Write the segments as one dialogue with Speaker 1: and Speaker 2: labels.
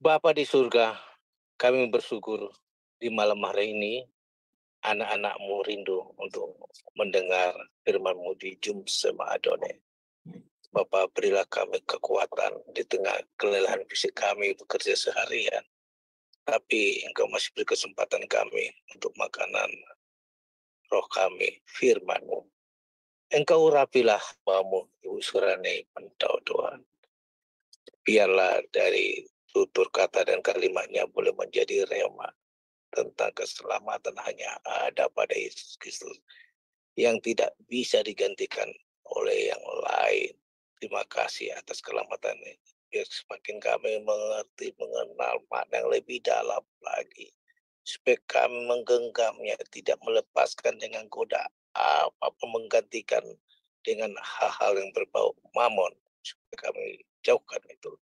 Speaker 1: Bapa di surga, kami bersyukur di malam hari ini anak-anak-Mu rindu untuk mendengar firman-Mu di Jum Sema Adonai. Bapa, berilah kami kekuatan di tengah kelelahan fisik kami bekerja seharian. Tapi Engkau masih beri kesempatan kami untuk makanan roh kami, firman-Mu. Engkau urapilah Bamu, Ibu Surani, pentau Tuhan. Biarlah dari tutur kata dan kalimatnya boleh menjadi rema tentang keselamatan hanya ada pada Yesus Kristus yang tidak bisa digantikan oleh yang lain. Terima kasih atas keselamatannya. Biar semakin kami mengerti, mengenal makna yang lebih dalam lagi. Supaya kami menggenggamnya, tidak melepaskan dengan goda apapun, menggantikan dengan hal-hal yang berbau mamon. Supaya kami jauhkan itu.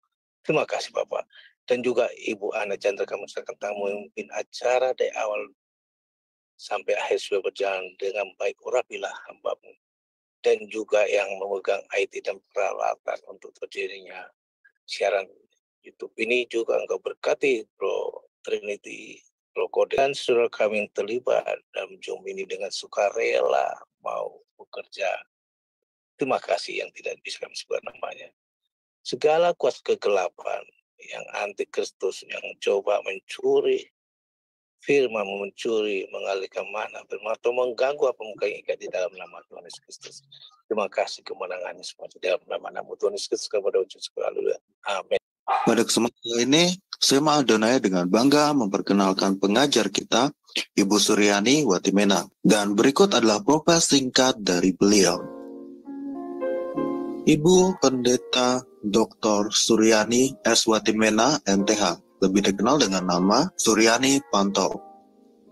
Speaker 1: Terima kasih Bapak. Dan juga Ibu Ana Chandra, kami serahkan tamu yang memimpin acara dari awal sampai akhir sudah berjalan dengan baik. Urapilah hamba-Mu. Dan juga yang memegang IT dan peralatan untuk terjadinya siaran YouTube ini juga Engkau berkati Bro Trinity, Bro Kode, dan saudara kami yang terlibat dalam Zoom ini dengan sukarela mau bekerja. Terima kasih yang tidak bisa kami sebut namanya. Segala kuasa kegelapan yang antikristus yang coba mencuri firman, mencuri, mengalihkan mana firman atau mengganggu apa yang ikat di dalam nama Tuhan Yesus Kristus. Terima kasih kemenangannya semua di dalam nama Tuhan Yesus Kristus kepada wujud sekalian. Amin.
Speaker 2: Pada kesempatan ini, Sema Adonai dengan bangga memperkenalkan pengajar kita, Ibu Suryani Watimena. Dan berikut adalah profil singkat dari beliau. Ibu Pendeta Dr. Suryani S. Watimena, MTH, lebih dikenal dengan nama Suryani Pantau.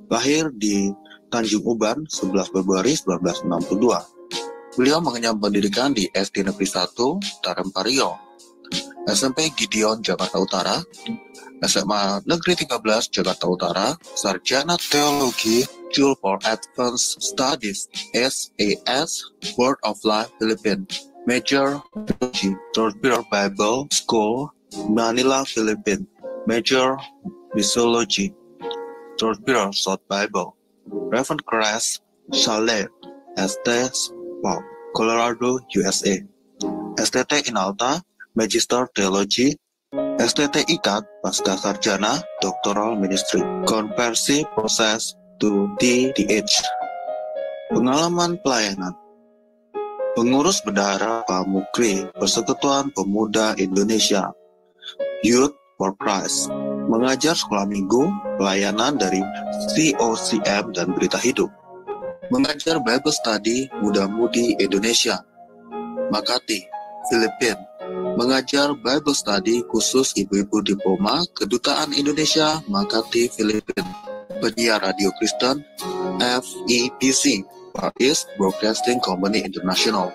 Speaker 2: Lahir di Tanjung Uban, 11 Februari 1962. Beliau mengenyam pendidikan di SD Negeri 1, Tarempario, SMP Gideon, Jakarta Utara, SMA Negeri 13, Jakarta Utara, Sarjana Teologi, School for Advanced Studies, SAS, Word of Life, Philippines, Major Theology, Torpedo Bible School, Manila, Philippines, Major Missiology, Torpedo South Bible, Reverend Crest Chalet, ST Sport, Colorado, USA, STT Inalta, Magister Theology, STT IKAT, Pasca Sarjana, Doctoral Ministry, Konversi Proses to DDH. Pengalaman pelayanan. Pengurus Bendahara Pamukri, Persekutuan Pemuda Indonesia, Youth for Christ, mengajar sekolah minggu, pelayanan dari COCM dan Berita Hidup, mengajar Bible Study Muda-Mudi Indonesia, Makati, Filipina, mengajar Bible Study khusus ibu-ibu diploma Kedutaan Indonesia Makati, Filipina, penyiar radio Kristen FEBC, Far East Broadcasting Company International,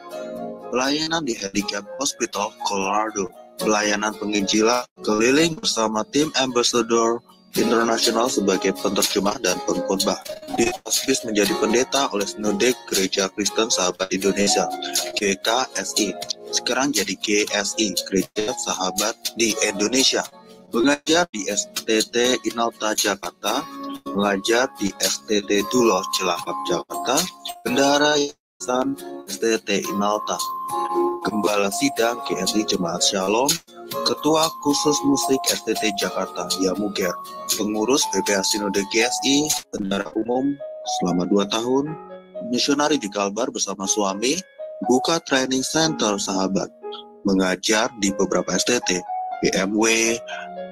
Speaker 2: pelayanan di Handicap Hospital, Colorado, pelayanan penginjilan keliling bersama tim Ambassador Internasional sebagai penterjemah dan pengkhotbah. Di hospice menjadi pendeta oleh Sinode Gereja Kristen Sahabat Indonesia (GKSI). Sekarang jadi GSI, Gereja Sahabat di Indonesia. Mengajar di STT Inalta Jakarta, mengajar di STT Duloh Cilacap Jakarta, bendahara yayasan STT Inalta, Gembala Sidang GSI Jemaat Shalom, Ketua Khusus Musik STT Jakarta Yamuger, pengurus BPH Sinode GSI, bendahara umum selama 2 tahun, misionari di Kalbar bersama suami, buka training center sahabat, mengajar di beberapa STT, BMW,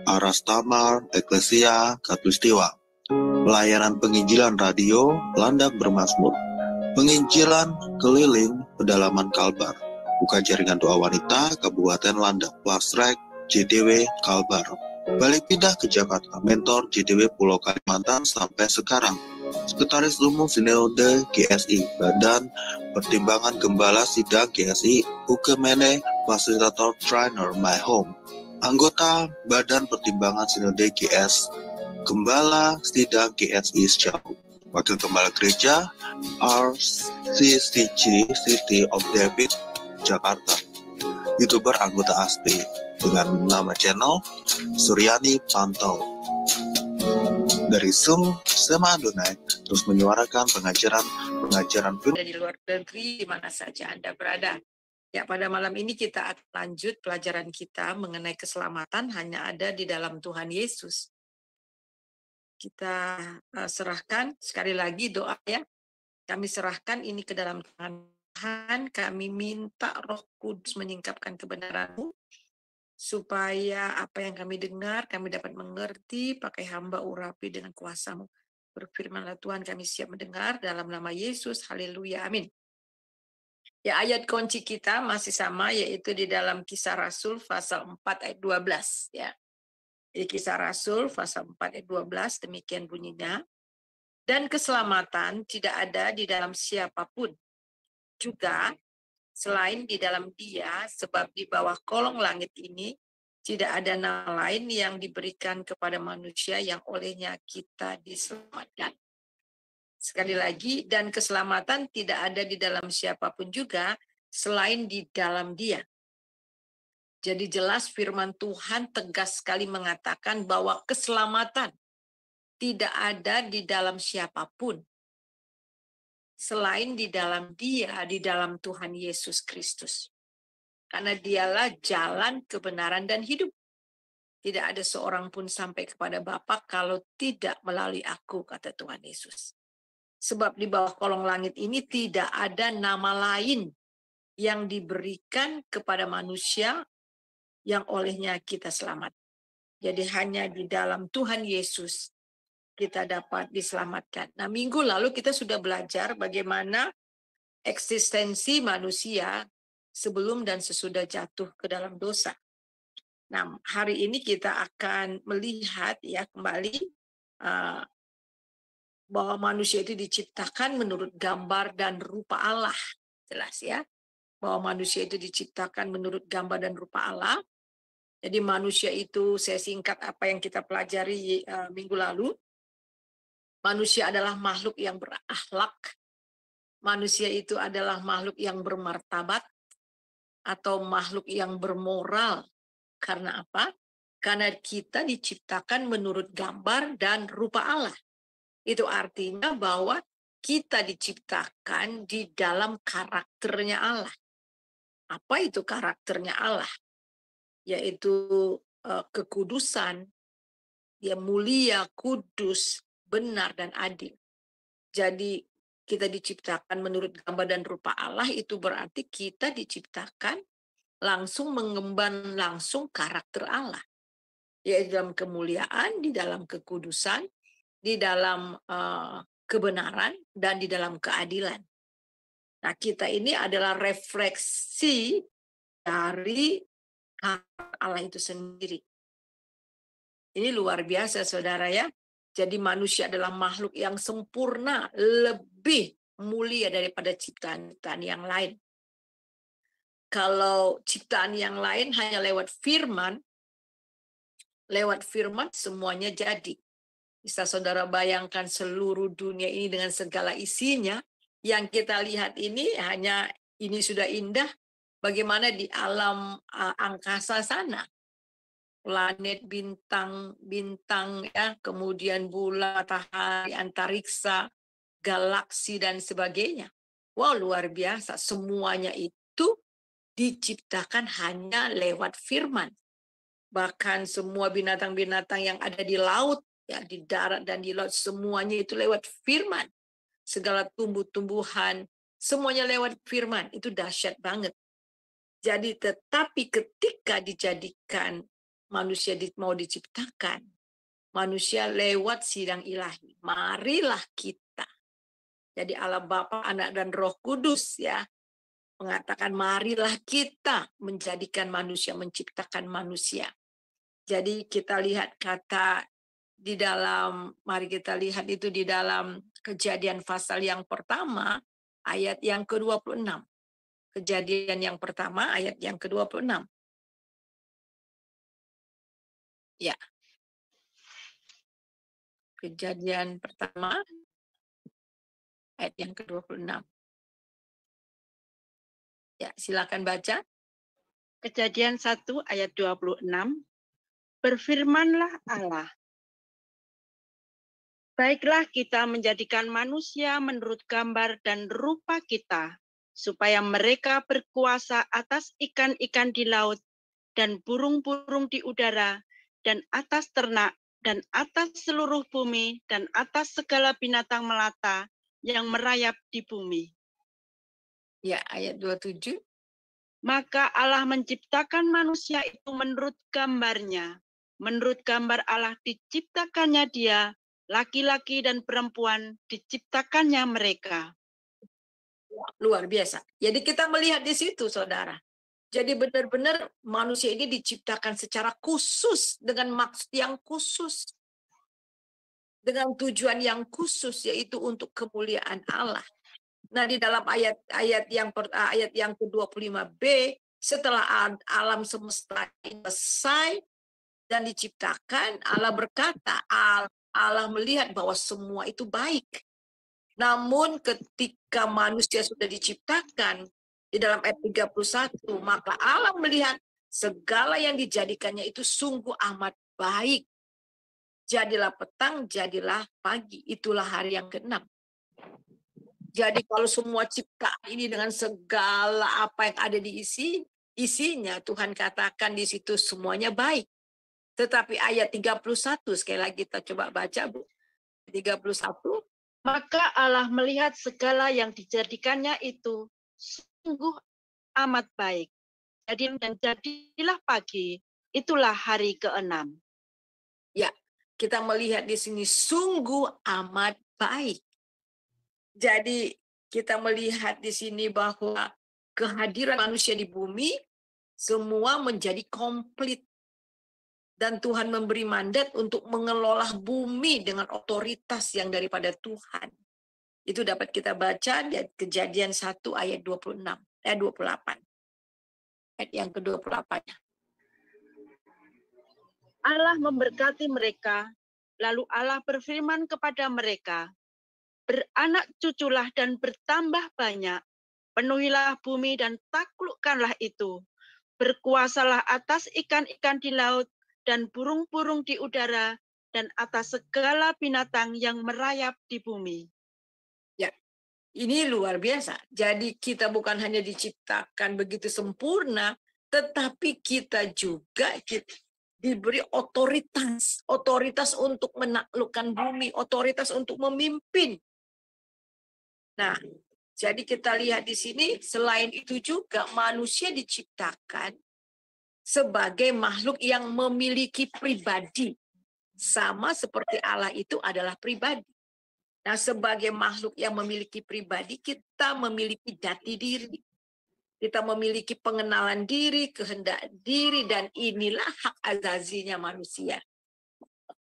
Speaker 2: Aras Tamar, Eklesia, Katulistiwa, pelayanan penginjilan radio, Landak Bermazmur, penginjilan keliling pedalaman Kalbar, buka jaringan doa wanita, Kabupaten Landak, Plasrek, JDW, Kalbar, balik pindah ke Jakarta, mentor JDW Pulau Kalimantan sampai sekarang, Sekretaris Umum Sinode GSI, Badan Pertimbangan Gembala Sidang GSI, Ukemene, Fasilitator Trainer My Home, anggota Badan Pertimbangan Sinode GS, Gembala Sidang GSI Sejauh, Wakil Gembala Gereja RCCG City of David, Jakarta, YouTuber anggota ASPI dengan nama channel Suryani Pantau. Dari Zoom SMA Adonai terus menyuarakan pengajaran firman
Speaker 3: Dari luar negeri, di mana saja Anda berada. Ya, pada malam ini kita akan lanjut pelajaran kita mengenai keselamatan hanya ada di dalam Tuhan Yesus. Kita serahkan sekali lagi doa ya. Kami serahkan ini ke dalam tangan Tuhan. Kami minta Roh Kudus menyingkapkan kebenaran-Mu supaya apa yang kami dengar kami dapat mengerti, pakai hamba urapi dengan kuasa-Mu. Berfirmanlah Tuhan, kami siap mendengar dalam nama Yesus. Haleluya. Amin. Ya, ayat kunci kita masih sama, yaitu di dalam Kisah Rasul pasal 4 ayat 12 ya. Di Kisah Rasul pasal 4 ayat 12 demikian bunyinya. Dan keselamatan tidak ada di dalam siapapun juga selain di dalam Dia, sebab di bawah kolong langit ini tidak ada nama lain yang diberikan kepada manusia yang olehnya kita diselamatkan. Sekali lagi, dan keselamatan tidak ada di dalam siapapun juga selain di dalam Dia. Jadi jelas firman Tuhan tegas sekali mengatakan bahwa keselamatan tidak ada di dalam siapapun selain di dalam Dia, di dalam Tuhan Yesus Kristus. Karena Dialah jalan, kebenaran, dan hidup. Tidak ada seorang pun sampai kepada Bapa kalau tidak melalui aku, kata Tuhan Yesus. Sebab di bawah kolong langit ini tidak ada nama lain yang diberikan kepada manusia yang olehnya kita selamat. Jadi hanya di dalam Tuhan Yesus kita dapat diselamatkan. Nah, minggu lalu kita sudah belajar bagaimana eksistensi manusia sebelum dan sesudah jatuh ke dalam dosa. Nah, hari ini kita akan melihat ya kembali bahwa manusia itu diciptakan menurut gambar dan rupa Allah. Jelas ya, bahwa manusia itu diciptakan menurut gambar dan rupa Allah. Jadi manusia itu, saya singkat apa yang kita pelajari minggu lalu. Manusia adalah makhluk yang berakhlak. Manusia itu adalah makhluk yang bermartabat atau makhluk yang bermoral. Karena apa? Karena kita diciptakan menurut gambar dan rupa Allah. Itu artinya bahwa kita diciptakan di dalam karakternya Allah. Apa itu karakternya Allah? Yaitu kekudusan, dia mulia, kudus, benar, dan adil. Jadi kita diciptakan menurut gambar dan rupa Allah, itu berarti kita diciptakan langsung mengemban langsung karakter Allah. Yaitu dalam kemuliaan, di dalam kekudusan, di dalam kebenaran, dan di dalam keadilan. Nah, kita ini adalah refleksi dari karakter Allah itu sendiri. Ini luar biasa, saudara ya. Jadi manusia adalah makhluk yang sempurna, lebih mulia daripada ciptaan-ciptaan yang lain. Kalau ciptaan yang lain hanya lewat firman semuanya jadi. Bisa saudara bayangkan seluruh dunia ini dengan segala isinya, yang kita lihat ini hanya ini sudah indah, bagaimana di alam angkasa sana. Planet, bintang ya, kemudian bulan, matahari, antariksa, galaksi dan sebagainya. Wow, luar biasa. Semuanya itu diciptakan hanya lewat firman. Bahkan semua binatang-binatang yang ada di laut, ya, di darat dan di laut, semuanya itu lewat firman. Segala tumbuh-tumbuhan, semuanya lewat firman. Itu dahsyat banget. Jadi tetapi ketika dijadikan manusia mau diciptakan, manusia lewat sidang ilahi. Marilah kita. Jadi Allah Bapa, Anak, dan Roh Kudus ya mengatakan marilah kita menjadikan manusia, menciptakan manusia. Jadi kita lihat kata di dalam, mari kita lihat itu di dalam Kejadian pasal yang pertama, ayat yang ke-26. Kejadian yang pertama, ayat yang ke-26. Ya. Kejadian pertama, ayat yang ke-26. Ya, silakan baca.
Speaker 4: Kejadian 1 ayat 26, berfirmanlah Allah, baiklah kita menjadikan manusia menurut gambar dan rupa kita, supaya mereka berkuasa atas ikan-ikan di laut dan burung-burung di udara dan atas ternak dan atas seluruh bumi dan atas segala binatang melata yang merayap di bumi.
Speaker 3: Ya, ayat 27.
Speaker 4: Maka Allah menciptakan manusia itu menurut gambarnya. Menurut gambar Allah diciptakannya dia, laki-laki dan perempuan diciptakannya mereka.
Speaker 3: Luar biasa. Jadi kita melihat di situ, saudara. Jadi benar-benar manusia ini diciptakan secara khusus dengan maksud yang khusus. Dengan tujuan yang khusus, yaitu untuk kemuliaan Allah. Nah, di dalam ayat yang ke-25b, setelah alam semesta selesai dan diciptakan, Allah berkata, Allah melihat bahwa semua itu baik. Namun ketika manusia sudah diciptakan, di dalam ayat 31, maka Allah melihat segala yang dijadikannya itu sungguh amat baik. Jadilah petang, jadilah pagi. Itulah hari yang ke-6. Jadi kalau semua ciptaan ini dengan segala apa yang ada di isinya, Tuhan katakan di situ semuanya baik. Tetapi ayat 31, sekali lagi kita coba baca, Bu. 31.
Speaker 4: Maka Allah melihat segala yang dijadikannya itu sungguh amat baik. Dan jadilah pagi, itulah hari ke-6.
Speaker 3: Ya, kita melihat di sini sungguh amat baik. Jadi kita melihat di sini bahwa kehadiran manusia di bumi semua menjadi komplit. Dan Tuhan memberi mandat untuk mengelola bumi dengan otoritas yang daripada Tuhan. Itu dapat kita baca di Kejadian 1 ayat 28. Ayat yang ke-28.
Speaker 4: Allah memberkati mereka, lalu Allah berfirman kepada mereka, beranak cuculah dan bertambah banyak, penuhilah bumi dan taklukkanlah itu, berkuasalah atas ikan-ikan di laut dan burung-burung di udara dan atas segala binatang yang merayap di bumi.
Speaker 3: Ya, ini luar biasa. Jadi kita bukan hanya diciptakan begitu sempurna, tetapi kita juga diberi otoritas untuk menaklukkan bumi, otoritas untuk memimpin. Nah, jadi kita lihat di sini, selain itu juga manusia diciptakan sebagai makhluk yang memiliki pribadi. Sama seperti Allah itu adalah pribadi. Nah, sebagai makhluk yang memiliki pribadi, kita memiliki jati diri. Kita memiliki pengenalan diri, kehendak diri, dan inilah hak azazinya manusia.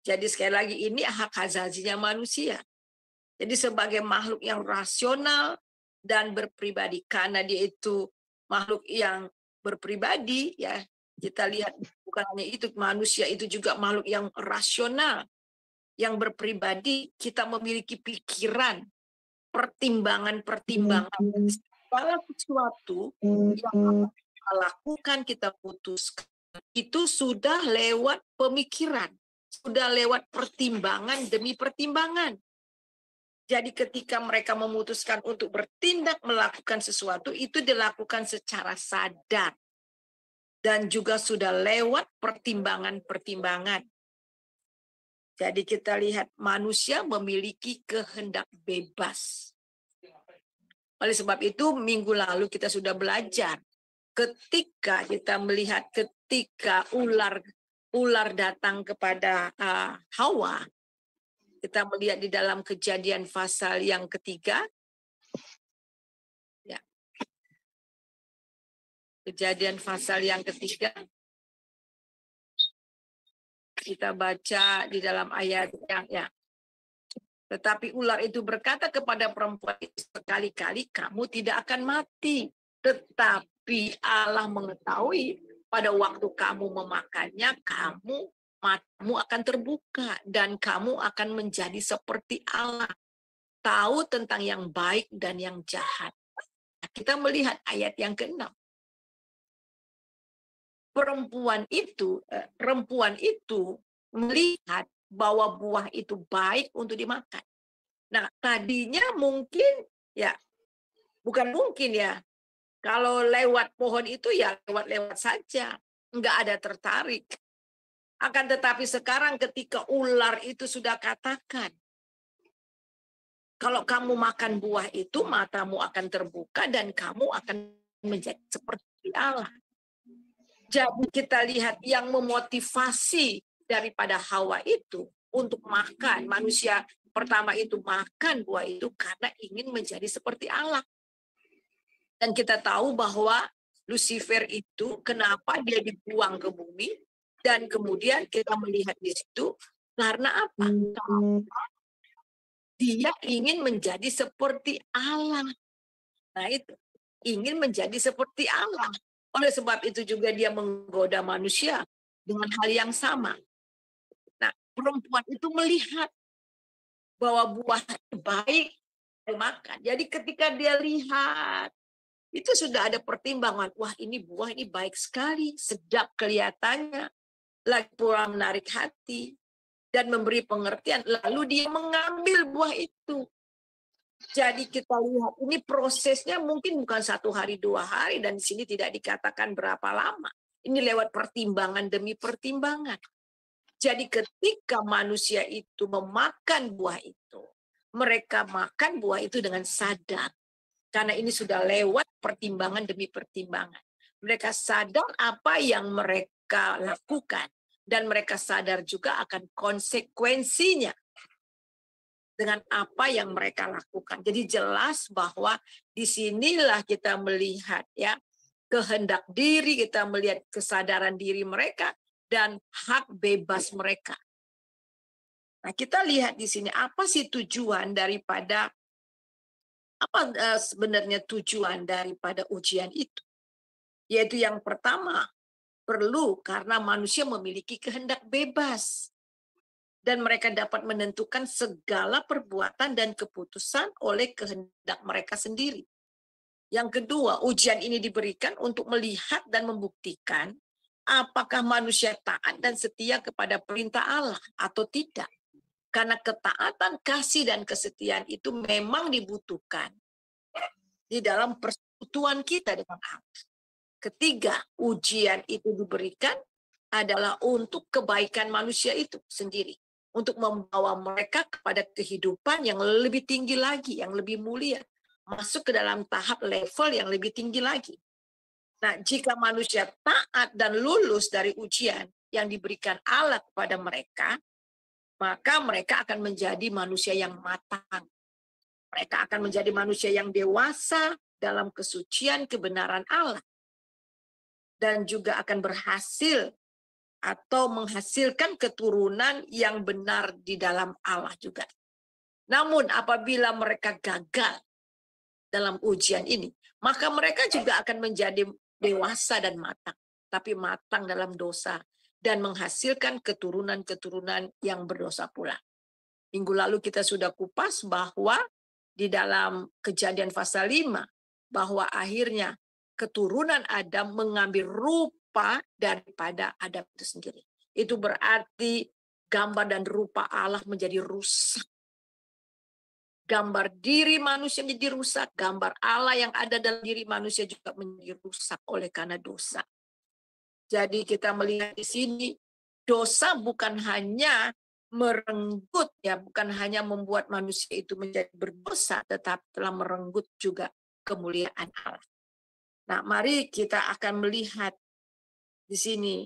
Speaker 3: Jadi sekali lagi, ini hak azazinya manusia. Jadi sebagai makhluk yang rasional dan berpribadi, karena dia itu makhluk yang berpribadi, ya kita lihat bukan hanya itu, manusia itu juga makhluk yang rasional, yang berpribadi. Kita memiliki pikiran, pertimbangan. Segala sesuatu yang kita lakukan, kita putuskan, itu sudah lewat pemikiran, sudah lewat pertimbangan demi pertimbangan. Jadi ketika mereka memutuskan untuk bertindak melakukan sesuatu, itu dilakukan secara sadar. Dan juga sudah lewat pertimbangan-pertimbangan. Jadi kita lihat manusia memiliki kehendak bebas. Oleh sebab itu minggu lalu kita sudah belajar. Ketika kita melihat ketika ular datang kepada Hawa, kita melihat di dalam Kejadian pasal yang ketiga. Ya. Kejadian pasal yang ketiga. Kita baca di dalam ayat yang ya. Tetapi ular itu berkata kepada perempuan itu, sekali-kali kamu tidak akan mati. Tetapi Allah mengetahui pada waktu kamu memakannya, matamu akan terbuka dan kamu akan menjadi seperti Allah. Tahu tentang yang baik dan yang jahat. Kita melihat ayat yang ke-6. perempuan itu melihat bahwa buah itu baik untuk dimakan. Nah, tadinya mungkin ya, bukan mungkin ya, kalau lewat pohon itu ya lewat-lewat saja, nggak ada tertarik. Akan tetapi sekarang ketika ular itu sudah katakan, kalau kamu makan buah itu, matamu akan terbuka dan kamu akan menjadi seperti Allah. Jadi kita lihat yang memotivasi daripada Hawa itu untuk makan. Manusia pertama itu makan buah itu karena ingin menjadi seperti Allah. Dan kita tahu bahwa Lucifer itu kenapa dia dibuang ke bumi, dan kemudian kita melihat di situ karena apa? Dia ingin menjadi seperti Allah. Nah itu, ingin menjadi seperti Allah. Oleh sebab itu juga dia menggoda manusia dengan hal yang sama. Nah, perempuan itu melihat bahwa buah baik dimakan. Jadi ketika dia lihat, itu sudah ada pertimbangan. Wah, ini buah ini baik sekali, sedap kelihatannya, lagi pula menarik hati dan memberi pengertian. Lalu dia mengambil buah itu. Jadi kita lihat ini prosesnya mungkin bukan 1 hari 2 hari, dan di sini tidak dikatakan berapa lama. Ini lewat pertimbangan demi pertimbangan. Jadi ketika manusia itu memakan buah itu, mereka makan buah itu dengan sadar. Karena ini sudah lewat pertimbangan demi pertimbangan. Mereka sadar apa yang mereka lakukan. Dan mereka sadar juga akan konsekuensinya dengan apa yang mereka lakukan. Jadi jelas bahwa disinilah kita melihat ya kehendak diri, kita melihat kesadaran diri mereka dan hak bebas mereka. Nah, kita lihat di sini apa sih tujuan daripada sebenarnya tujuan daripada ujian itu? Yaitu yang pertama, perlu karena manusia memiliki kehendak bebas. Dan mereka dapat menentukan segala perbuatan dan keputusan oleh kehendak mereka sendiri. Yang kedua, ujian ini diberikan untuk melihat dan membuktikan apakah manusia taat dan setia kepada perintah Allah atau tidak. Karena ketaatan, kasih, dan kesetiaan itu memang dibutuhkan di dalam persekutuan kita dengan Allah. Ketiga, ujian itu diberikan adalah untuk kebaikan manusia itu sendiri. Untuk membawa mereka kepada kehidupan yang lebih tinggi lagi, yang lebih mulia. Masuk ke dalam tahap level yang lebih tinggi lagi. Nah, jika manusia taat dan lulus dari ujian yang diberikan Allah kepada mereka, maka mereka akan menjadi manusia yang matang. Mereka akan menjadi manusia yang dewasa dalam kesucian kebenaran Allah. Dan juga akan berhasil atau menghasilkan keturunan yang benar di dalam Allah juga. Namun apabila mereka gagal dalam ujian ini, maka mereka juga akan menjadi dewasa dan matang. Tapi matang dalam dosa dan menghasilkan keturunan-keturunan yang berdosa pula. Minggu lalu kita sudah kupas bahwa di dalam Kejadian pasal 5, bahwa akhirnya keturunan Adam mengambil rupa daripada Adam itu sendiri. Itu berarti gambar dan rupa Allah menjadi rusak. Gambar diri manusia menjadi rusak, gambar Allah yang ada dalam diri manusia juga menjadi rusak oleh karena dosa. Jadi kita melihat di sini, dosa bukan hanya merenggut, ya, bukan hanya membuat manusia itu menjadi berdosa, tetapi telah merenggut juga kemuliaan Allah. Nah, mari kita akan melihat di sini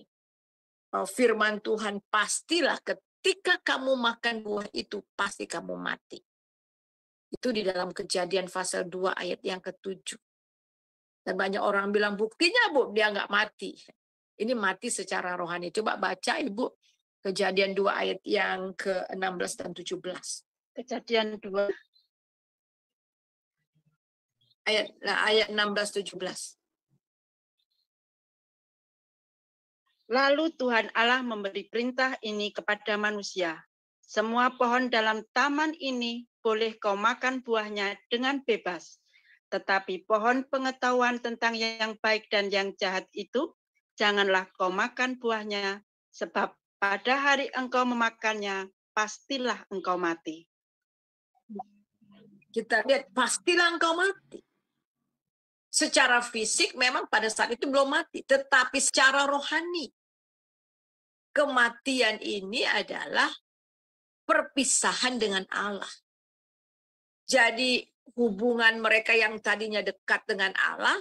Speaker 3: firman Tuhan, pastilah ketika kamu makan buah itu pasti kamu mati. Itu di dalam Kejadian pasal 2 ayat yang ke-7. Dan banyak orang bilang buktinya Bu, dia nggak mati. Ini mati secara rohani. Coba baca Ibu Kejadian 2 ayat yang ke-16 dan 17.
Speaker 4: Kejadian 2
Speaker 3: ayat 16-17.
Speaker 4: Lalu Tuhan Allah memberi perintah ini kepada manusia. Semua pohon dalam taman ini boleh kau makan buahnya dengan bebas. Tetapi pohon pengetahuan tentang yang baik dan yang jahat itu janganlah kau makan buahnya, sebab pada hari engkau memakannya, pastilah engkau mati.
Speaker 3: Kita lihat, pastilah engkau mati. Secara fisik memang pada saat itu belum mati, tetapi secara rohani, kematian ini adalah perpisahan dengan Allah. Jadi hubungan mereka yang tadinya dekat dengan Allah,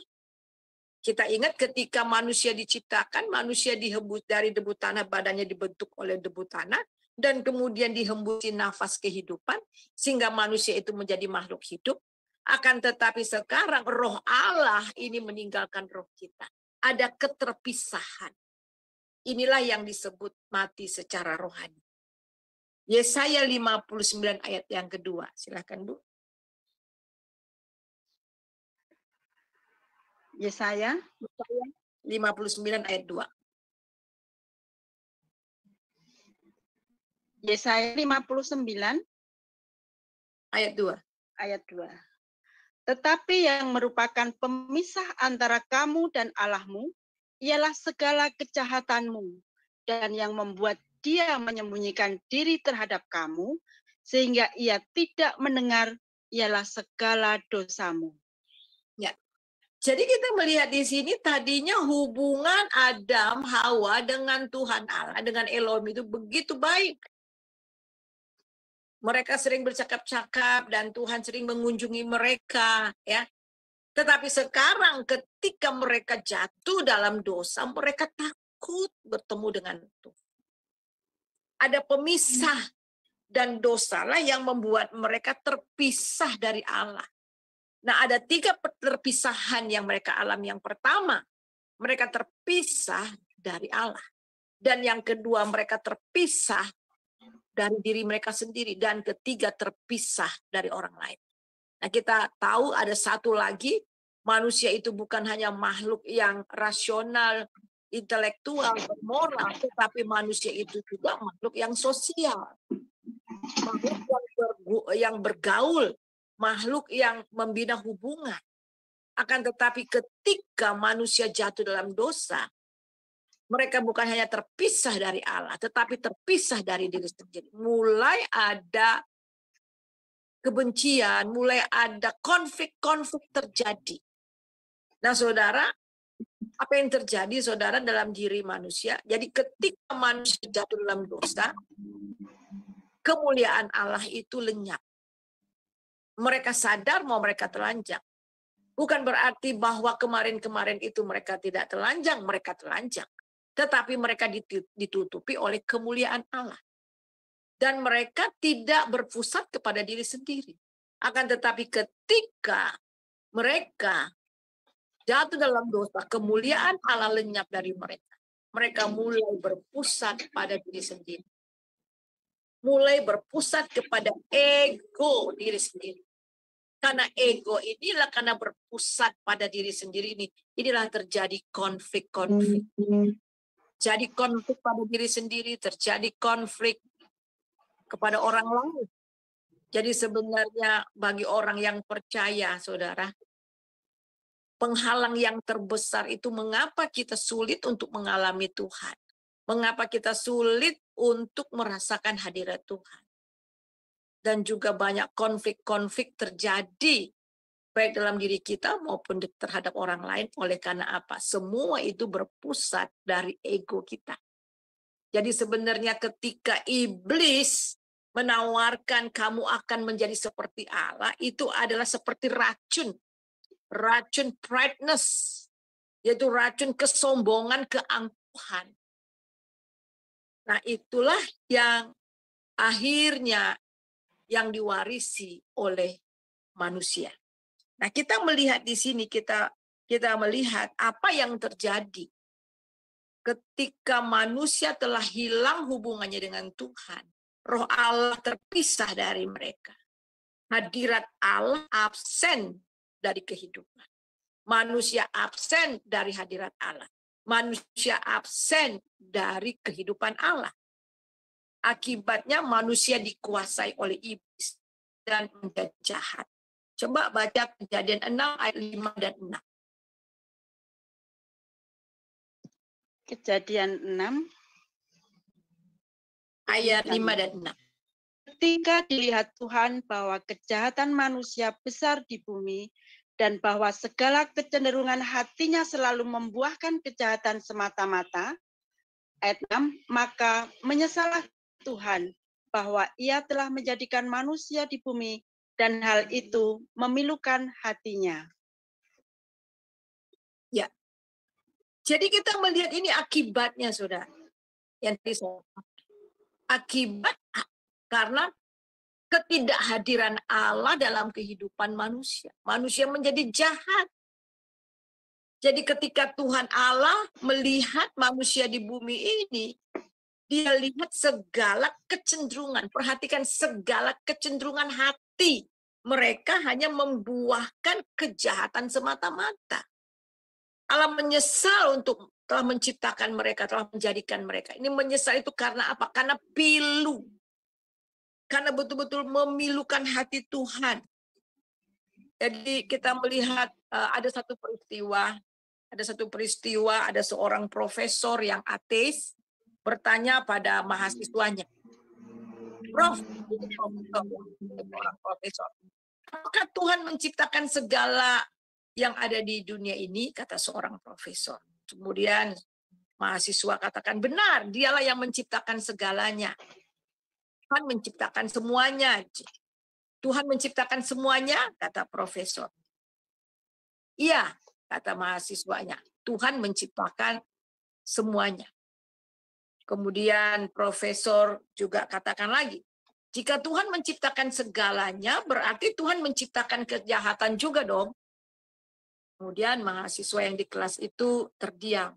Speaker 3: kita ingat ketika manusia diciptakan, manusia dihembus dari debu tanah, badannya dibentuk oleh debu tanah, dan kemudian dihembusi nafas kehidupan, sehingga manusia itu menjadi makhluk hidup. Akan tetapi sekarang roh Allah ini meninggalkan roh kita. Ada keterpisahan. Inilah yang disebut mati secara rohani. Yesaya 59 ayat yang kedua. Silakan Bu.
Speaker 4: Yesaya
Speaker 3: 59 ayat 2.
Speaker 4: Yesaya 59
Speaker 3: Ayat 2.
Speaker 4: ayat 2. Tetapi yang merupakan pemisah antara kamu dan Allahmu ialah segala kejahatanmu, dan yang membuat dia menyembunyikan diri terhadap kamu sehingga ia tidak mendengar ialah segala dosamu.
Speaker 3: Ya. Jadi kita melihat di sini tadinya hubungan Adam Hawa dengan Tuhan Allah, dengan Elohim itu begitu baik. Mereka sering bercakap-cakap dan Tuhan sering mengunjungi mereka, ya. Tetapi sekarang ketika mereka jatuh dalam dosa, mereka takut bertemu dengan Tuhan. Ada pemisah, dan dosalah yang membuat mereka terpisah dari Allah. Nah, ada 3 perpisahan yang mereka alami. Yang pertama, mereka terpisah dari Allah. Dan yang kedua, mereka terpisah dari diri mereka sendiri. Dan ketiga, terpisah dari orang lain. Nah, kita tahu ada satu lagi, manusia itu bukan hanya makhluk yang rasional, intelektual, moral, tetapi manusia itu juga makhluk yang sosial. Makhluk yang bergaul, makhluk yang membina hubungan. Akan tetapi ketika manusia jatuh dalam dosa, mereka bukan hanya terpisah dari Allah, tetapi terpisah dari diri sendiri. Mulai ada kebencian, mulai ada konflik-konflik terjadi. Nah, saudara, apa yang terjadi, saudara, dalam diri manusia? Jadi ketika manusia jatuh dalam dosa, kemuliaan Allah itu lenyap. Mereka sadar mau mereka telanjang. Bukan berarti bahwa kemarin-kemarin itu mereka tidak telanjang, mereka telanjang. Tetapi mereka ditutupi oleh kemuliaan Allah. Dan mereka tidak berpusat kepada diri sendiri. Akan tetapi ketika mereka jatuh dalam dosa, kemuliaan Allah lenyap dari mereka. Mereka mulai berpusat pada diri sendiri. Mulai berpusat kepada ego diri sendiri. Karena ego inilah, karena berpusat pada diri sendiri inilah terjadi konflik-konflik. Jadi konflik pada diri sendiri, terjadi konflik kepada orang lain. Jadi sebenarnya bagi orang yang percaya, saudara, penghalang yang terbesar itu mengapa kita sulit untuk mengalami Tuhan. Mengapa kita sulit untuk merasakan hadirat Tuhan. Dan juga banyak konflik-konflik terjadi baik dalam diri kita maupun terhadap orang lain. Oleh karena apa? Semua itu berpusat dari ego kita. Jadi sebenarnya ketika iblis menawarkan kamu akan menjadi seperti Allah, itu adalah seperti racun. Racun pride-ness, yaitu racun kesombongan, keangkuhan. Nah, itulah yang akhirnya yang diwarisi oleh manusia. Nah, kita melihat di sini, kita melihat apa yang terjadi ketika manusia telah hilang hubungannya dengan Tuhan. Roh Allah terpisah dari mereka. Hadirat Allah absen dari kehidupan. Manusia absen dari hadirat Allah. Manusia absen dari kehidupan Allah. Akibatnya manusia dikuasai oleh iblis dan menjadi jahat. Coba baca Kejadian 6 ayat 5 dan 6.
Speaker 4: Kejadian 6
Speaker 3: ayat 5 dan 6.
Speaker 4: Ketika dilihat Tuhan bahwa kejahatan manusia besar di bumi dan bahwa segala kecenderungan hatinya selalu membuahkan kejahatan semata-mata, ayat 6, maka menyesallah Tuhan bahwa ia telah menjadikan manusia di bumi dan hal itu memilukan hatinya.
Speaker 3: Ya. Jadi kita melihat ini akibatnya, Saudara. Yang akibat karena ketidakhadiran Allah dalam kehidupan manusia. Manusia menjadi jahat. Jadi ketika Tuhan Allah melihat manusia di bumi ini, dia lihat segala kecenderungan. Perhatikan segala kecenderungan hati. Mereka hanya membuahkan kejahatan semata-mata. Allah menyesal untuk telah menciptakan mereka, telah menjadikan mereka. Ini menyesal itu karena apa? Karena pilu. Karena betul-betul memilukan hati Tuhan. Jadi kita melihat ada satu peristiwa, ada seorang profesor yang ateis bertanya pada mahasiswanya, Prof, seorang profesor, apakah Tuhan menciptakan segala yang ada di dunia ini? Kata seorang profesor. Kemudian mahasiswa katakan, benar, dialah yang menciptakan segalanya. Tuhan menciptakan semuanya. Tuhan menciptakan semuanya, kata profesor. Iya, kata mahasiswanya. Tuhan menciptakan semuanya. Kemudian profesor juga katakan lagi, jika Tuhan menciptakan segalanya, berarti Tuhan menciptakan kejahatan juga dong. Kemudian mahasiswa yang di kelas itu terdiam.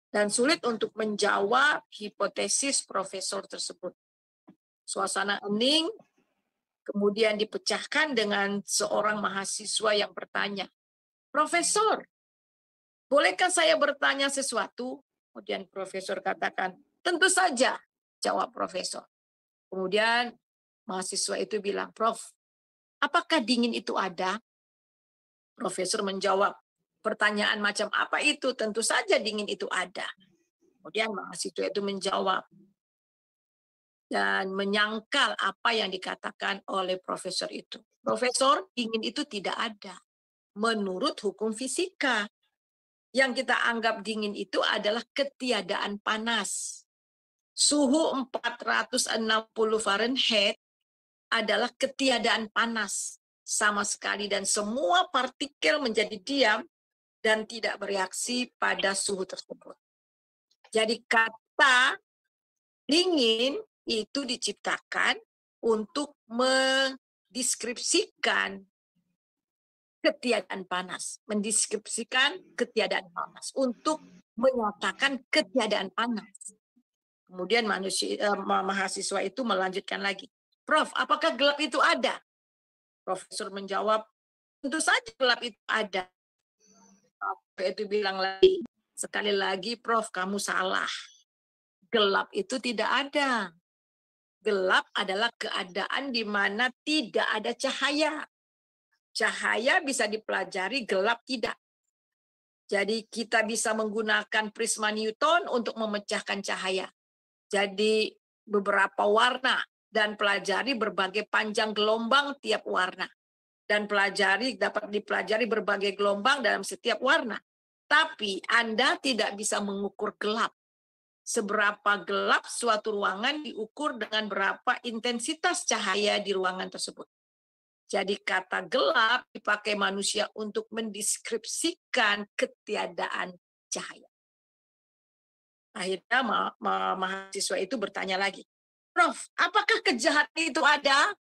Speaker 3: Dan sulit untuk menjawab hipotesis profesor tersebut. Suasana hening, kemudian dipecahkan dengan seorang mahasiswa yang bertanya, Profesor, bolehkah saya bertanya sesuatu? Kemudian profesor katakan, tentu saja, jawab profesor. Kemudian mahasiswa itu bilang, Prof, apakah dingin itu ada? Profesor menjawab, pertanyaan macam apa itu? Tentu saja dingin itu ada. Kemudian mahasiswa itu menjawab dan menyangkal apa yang dikatakan oleh profesor itu. Profesor, dingin itu tidak ada. Menurut hukum fisika, yang kita anggap dingin itu adalah ketiadaan panas. Suhu 460 Fahrenheit adalah ketiadaan panas sama sekali dan semua partikel menjadi diam dan tidak bereaksi pada suhu tersebut. Jadi kata dingin itu diciptakan untuk mendeskripsikan ketiadaan panas, untuk menyatakan ketiadaan panas. Kemudian mahasiswa itu melanjutkan lagi, Prof, apakah gelap itu ada? Profesor menjawab, tentu saja gelap itu ada. Profesor itu bilang lagi, sekali lagi, Prof, kamu salah. Gelap itu tidak ada. Gelap adalah keadaan di mana tidak ada cahaya. Cahaya bisa dipelajari, gelap tidak. Jadi kita bisa menggunakan prisma Newton untuk memecahkan cahaya. Jadi beberapa warna dan pelajari berbagai panjang gelombang tiap warna. Dan dapat dipelajari berbagai gelombang dalam setiap warna. Tapi Anda tidak bisa mengukur gelap. Seberapa gelap suatu ruangan diukur dengan berapa intensitas cahaya di ruangan tersebut. Jadi kata gelap dipakai manusia untuk mendeskripsikan ketiadaan cahaya. Akhirnya mahasiswa itu bertanya lagi, Prof, apakah kejahatan itu ada?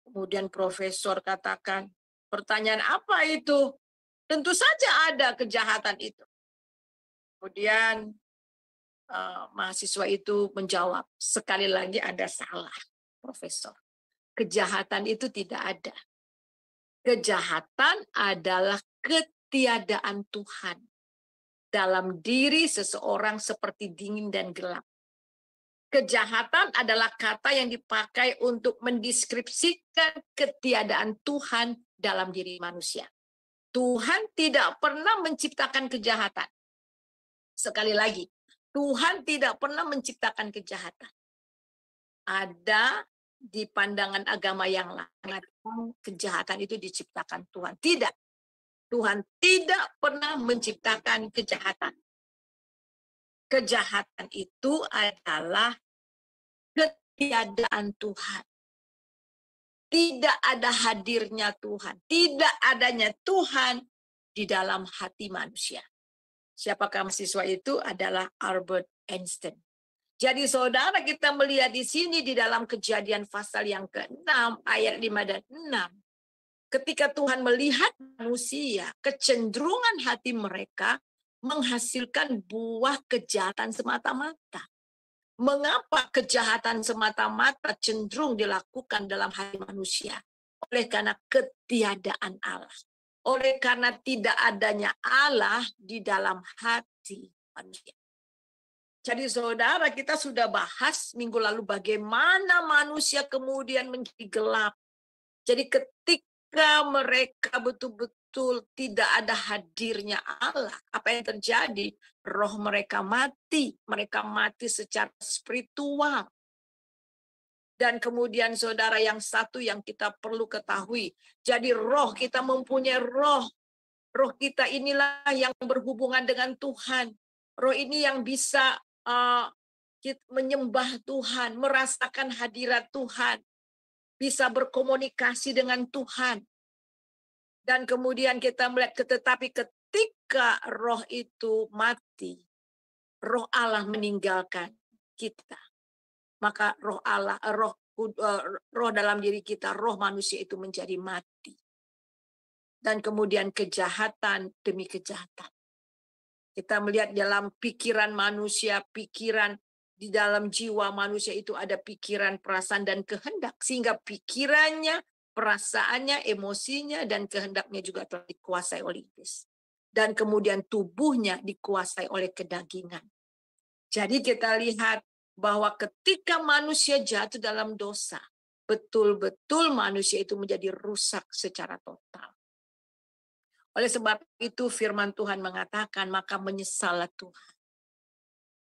Speaker 3: Kemudian profesor katakan, pertanyaan apa itu? Tentu saja ada kejahatan itu. Kemudian mahasiswa itu menjawab, sekali lagi Anda salah, Profesor. Kejahatan itu tidak ada. Kejahatan adalah ketiadaan Tuhan dalam diri seseorang seperti dingin dan gelap. Kejahatan adalah kata yang dipakai untuk mendeskripsikan ketiadaan Tuhan dalam diri manusia. Tuhan tidak pernah menciptakan kejahatan. Sekali lagi, Tuhan tidak pernah menciptakan kejahatan. Ada di pandangan agama yang lain, kejahatan itu diciptakan Tuhan. Tidak. Tuhan tidak pernah menciptakan kejahatan. Kejahatan itu adalah ketiadaan Tuhan. Tidak ada hadirnya Tuhan. Tidak adanya Tuhan di dalam hati manusia. Siapakah mahasiswa itu? Adalah Albert Einstein. Jadi saudara, kita melihat di sini di dalam Kejadian pasal yang ke-6 ayat 5 dan 6. Ketika Tuhan melihat manusia, kecenderungan hati mereka menghasilkan buah kejahatan semata-mata. Mengapa kejahatan semata-mata cenderung dilakukan dalam hati manusia? Oleh karena ketiadaan Allah. Oleh karena tidak adanya Allah di dalam hati manusia. Jadi saudara, kita sudah bahas minggu lalu bagaimana manusia kemudian menjadi gelap. Jadi ketika mereka betul-betul tidak ada hadirnya Allah, apa yang terjadi? Roh mereka mati. Mereka mati secara spiritual. Dan kemudian saudara, yang satu yang kita perlu ketahui. Jadi roh, kita mempunyai roh. Roh kita inilah yang berhubungan dengan Tuhan. Roh ini yang bisa menyembah Tuhan, merasakan hadirat Tuhan, bisa berkomunikasi dengan Tuhan. Dan kemudian kita melihat, tetapi ketika roh itu mati, roh Allah meninggalkan kita. Maka roh Allah, roh dalam diri kita, roh manusia itu menjadi mati. Dan kemudian kejahatan demi kejahatan. Kita melihat dalam pikiran manusia, pikiran di dalam jiwa manusia itu ada pikiran, perasaan, dan kehendak. Sehingga pikirannya, perasaannya, emosinya, dan kehendaknya juga telah dikuasai oleh iblis. Dan kemudian tubuhnya dikuasai oleh kedagingan. Jadi kita lihat bahwa ketika manusia jatuh dalam dosa, betul-betul manusia itu menjadi rusak secara total. Oleh sebab itu firman Tuhan mengatakan, maka menyesallah Tuhan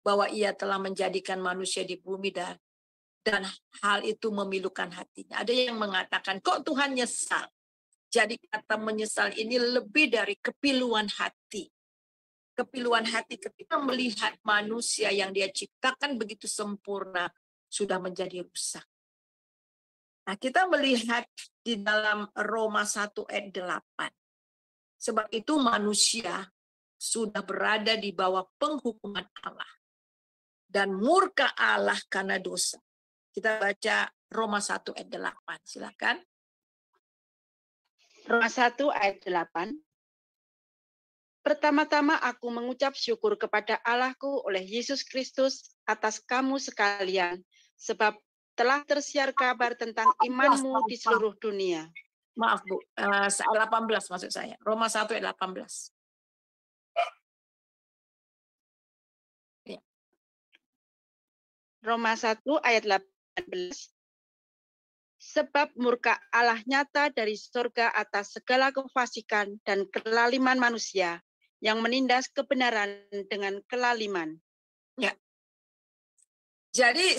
Speaker 3: bahwa ia telah menjadikan manusia di bumi dan hal itu memilukan hatinya. Ada yang mengatakan, kok Tuhan nyesal? Jadi kata menyesal ini lebih dari kepiluan hati. Kepiluan hati ketika melihat manusia yang dia ciptakan begitu sempurna sudah menjadi rusak. Nah, kita melihat di dalam Roma 1 ayat 8. Sebab itu manusia sudah berada di bawah penghukuman Allah. Dan murka Allah karena dosa. Kita baca Roma 1 ayat 8. Silakan.
Speaker 4: Roma 1 ayat 8. Pertama-tama aku mengucap syukur kepada Allahku oleh Yesus Kristus atas kamu sekalian. Sebab telah tersiar kabar tentang imanmu di seluruh dunia.
Speaker 3: Maaf Bu, ayat 18 maksud saya. Roma 1 ayat 18. Ya.
Speaker 4: Roma 1 ayat 18. Sebab murka Allah nyata dari surga atas segala kefasikan dan kelaliman manusia yang menindas kebenaran dengan kelaliman.
Speaker 3: Ya. Jadi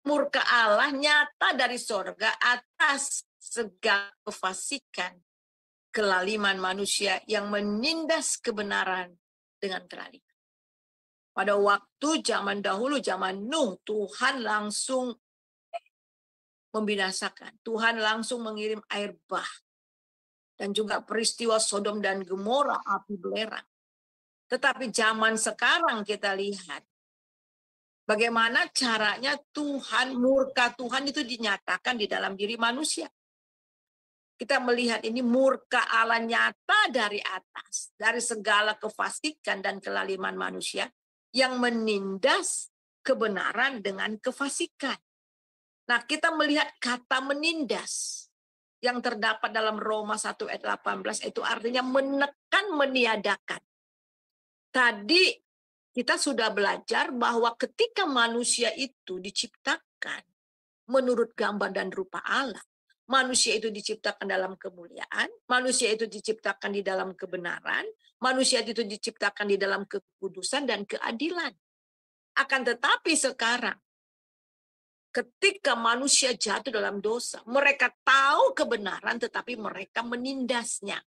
Speaker 3: murka Allah nyata dari surga atas segala kefasikan, kelaliman manusia yang menindas kebenaran dengan kelaliman. Pada waktu zaman dahulu, zaman Nuh, Tuhan langsung membinasakan. Tuhan langsung mengirim air bah. Dan juga peristiwa Sodom dan Gomora, api belerang. Tetapi zaman sekarang kita lihat bagaimana caranya Tuhan, murka Tuhan itu dinyatakan di dalam diri manusia. Kita melihat ini murka Allah nyata dari atas, dari segala kefasikan dan kelaliman manusia yang menindas kebenaran dengan kefasikan. Nah, kita melihat kata menindas yang terdapat dalam Roma 1 ayat 18 itu artinya menekan, meniadakan. Tadi kita sudah belajar bahwa ketika manusia itu diciptakan menurut gambar dan rupa Allah, Manusia itu diciptakan dalam kemuliaan, manusia itu diciptakan di dalam kebenaran, manusia itu diciptakan di dalam kekudusan dan keadilan. Akan tetapi sekarang, ketika manusia jatuh dalam dosa, mereka tahu kebenaran tetapi mereka menindasnya.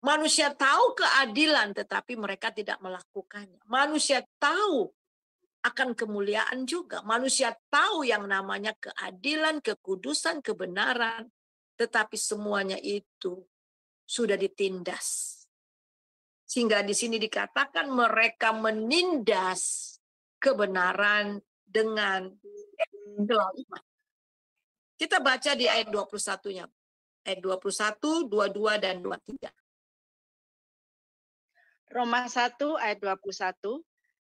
Speaker 3: Manusia tahu keadilan tetapi mereka tidak melakukannya. Manusia tahu akan kemuliaan juga. Manusia tahu yang namanya keadilan, kekudusan, kebenaran. Tetapi semuanya itu sudah ditindas. Sehingga di sini dikatakan mereka menindas kebenaran dengan kezaliman. Kita baca di ayat 21-nya. Ayat 21, 22, dan 23.
Speaker 4: Roma 1 ayat 21.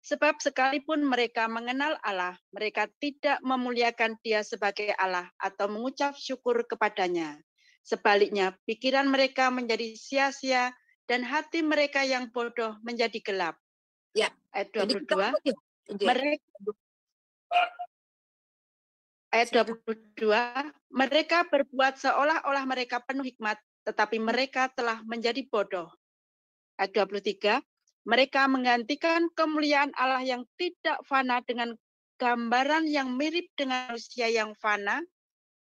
Speaker 4: Sebab sekalipun mereka mengenal Allah, mereka tidak memuliakan Dia sebagai Allah atau mengucap syukur kepadanya. Sebaliknya, pikiran mereka menjadi sia-sia dan hati mereka yang bodoh menjadi gelap.
Speaker 3: Ya.
Speaker 4: Ayat 22. Ayat 22. Mereka berbuat seolah-olah mereka penuh hikmat, tetapi mereka telah menjadi bodoh. Ayat 23. Mereka menggantikan kemuliaan Allah yang tidak fana dengan gambaran yang mirip dengan manusia yang fana,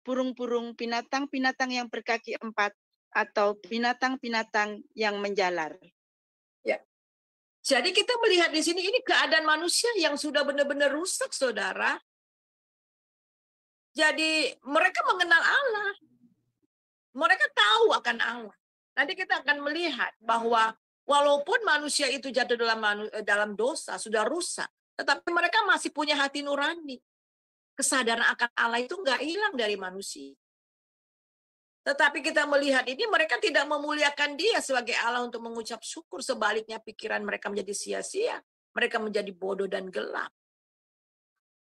Speaker 4: burung-burung, binatang-binatang yang berkaki 4, atau binatang-binatang yang menjalar.
Speaker 3: Ya. Jadi kita melihat di sini ini keadaan manusia yang sudah benar-benar rusak, saudara. Jadi mereka mengenal Allah. Mereka tahu akan Allah. Nanti kita akan melihat bahwa walaupun manusia itu jatuh dalam dosa, sudah rusak, tetapi mereka masih punya hati nurani. Kesadaran akan Allah itu nggak hilang dari manusia. Tetapi kita melihat ini mereka tidak memuliakan Dia sebagai Allah untuk mengucap syukur. Sebaliknya pikiran mereka menjadi sia-sia. Mereka menjadi bodoh dan gelap.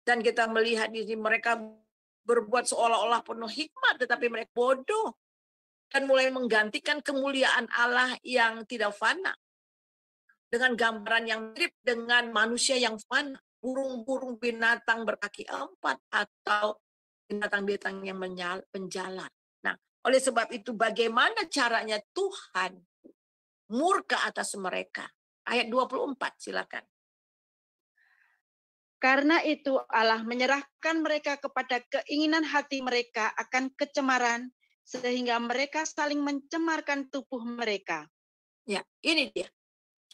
Speaker 3: Dan kita melihat di sini mereka berbuat seolah-olah penuh hikmat, tetapi mereka bodoh. Dan mulai menggantikan kemuliaan Allah yang tidak fana dengan gambaran yang mirip dengan manusia yang fana, burung-burung, binatang berkaki 4, atau binatang-binatang yang menjalar. Nah, oleh sebab itu bagaimana caranya Tuhan murka atas mereka? Ayat 24, silakan.
Speaker 4: Karena itu Allah menyerahkan mereka kepada keinginan hati mereka akan kecemaran, sehingga mereka saling mencemarkan tubuh mereka.
Speaker 3: Ya, ini dia.